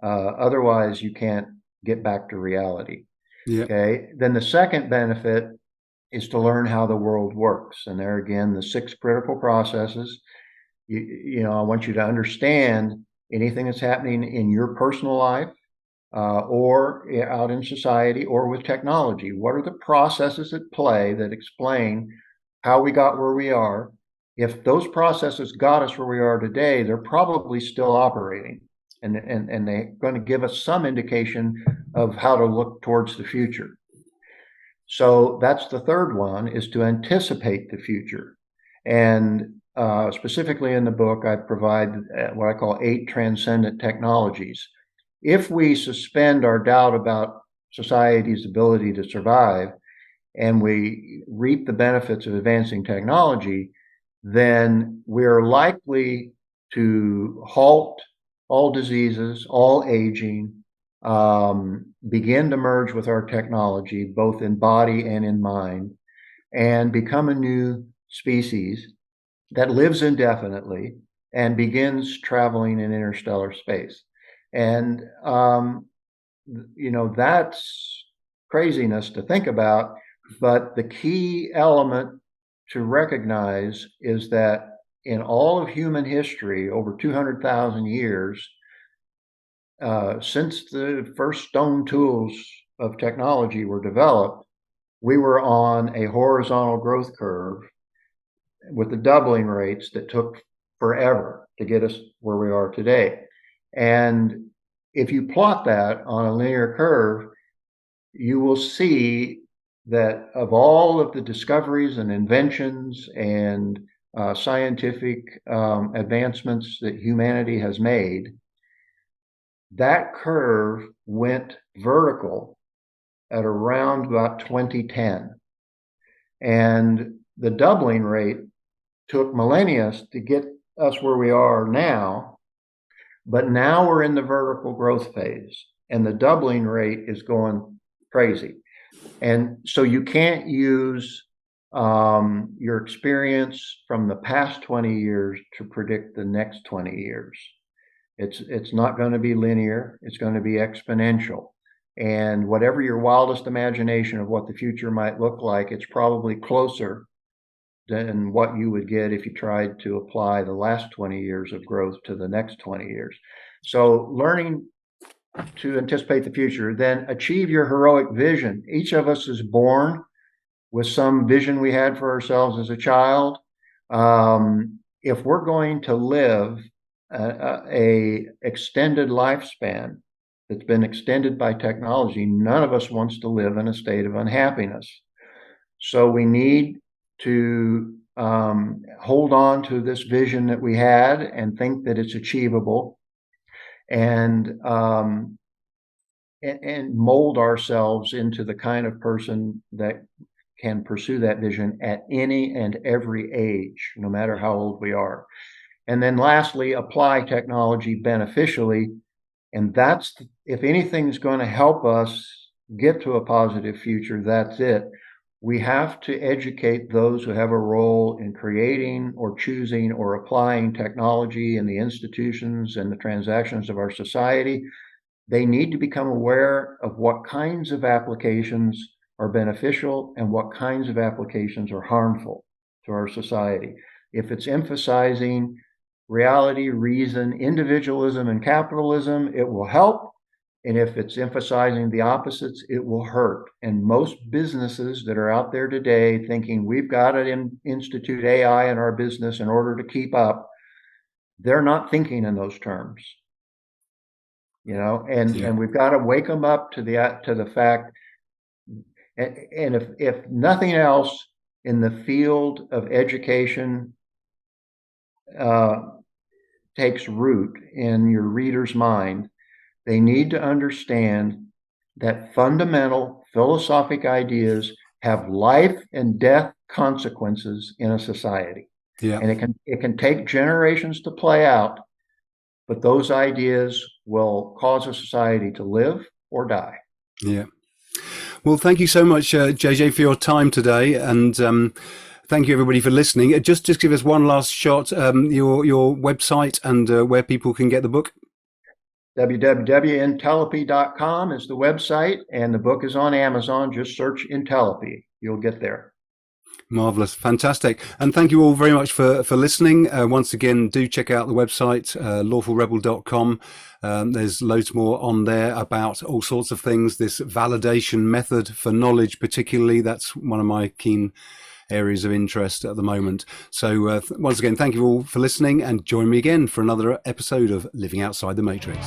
[SPEAKER 2] Otherwise, you can't get back to reality.
[SPEAKER 1] Yeah.
[SPEAKER 2] Okay. Then the second benefit is to learn how the world works. And there again, the six critical processes. I want you to understand anything that's happening in your personal life, or out in society or with technology. What are the processes at play that explain how we got where we are? If those processes got us where we are today, they're probably still operating, and they're going to give us some indication of how to look towards the future. So that's the third one, is to anticipate the future. And specifically in the book, I provide what I call 8 transcendent technologies. If we suspend our doubt about society's ability to survive and we reap the benefits of advancing technology, then we're likely to halt all diseases, all aging, begin to merge with our technology, both in body and in mind, and become a new species that lives indefinitely and begins traveling in interstellar space. And, that's craziness to think about. But the key element to recognize is that in all of human history, over 200,000 years, since the first stone tools of technology were developed, we were on a horizontal growth curve with the doubling rates that took forever to get us where we are today. And if you plot that on a linear curve, you will see that of all of the discoveries and inventions and scientific advancements that humanity has made, that curve went vertical at around about 2010. And the doubling rate took millennia to get us where we are now, but now we're in the vertical growth phase, and the doubling rate is going crazy. And so you can't use your experience from the past 20 years to predict the next 20 years. It's not going to be linear. It's going to be exponential. And whatever your wildest imagination of what the future might look like, it's probably closer than what you would get if you tried to apply the last 20 years of growth to the next 20 years. So learning to anticipate the future, then achieve your heroic vision. Each of us is born with some vision we had for ourselves as a child. If we're going to live a extended lifespan that's been extended by technology, none of us wants to live in a state of unhappiness. So we need to hold on to this vision that we had and think that it's achievable, and mold ourselves into the kind of person that can pursue that vision at any and every age, no matter how old we are. And then lastly, apply technology beneficially. And that's, if anything's going to help us get to a positive future, that's it. We have to educate those who have a role in creating or choosing or applying technology in the institutions and the transactions of our society. They need to become aware of what kinds of applications are beneficial and what kinds of applications are harmful to our society. If it's emphasizing reality, reason, individualism, and capitalism, it will help. And if it's emphasizing the opposites, it will hurt. And most businesses that are out there today thinking we've got to institute AI in our business in order to keep up, they're not thinking in those terms. And we've got to wake them up to the fact. And if nothing else in the field of education takes root in your reader's mind, they need to understand that fundamental philosophic ideas have life and death consequences in a society.
[SPEAKER 1] Yeah.
[SPEAKER 2] And it can take generations to play out, but those ideas will cause a society to live or die.
[SPEAKER 1] Yeah. Well, thank you so much, JJ, for your time today. And thank you, everybody, for listening. Just give us one last shot, your website and where people can get the book.
[SPEAKER 2] www.intellopy.com is the website, and the book is on Amazon. Just search Intellopy. You'll get there.
[SPEAKER 1] Marvelous. Fantastic. And thank you all very much for listening. Once again, do check out the website, lawfulrebel.com. There's loads more on there about all sorts of things. This validation method for knowledge, particularly, that's one of my keen areas of interest at the moment. So once again, thank you all for listening, and join me again for another episode of Living Outside the Matrix.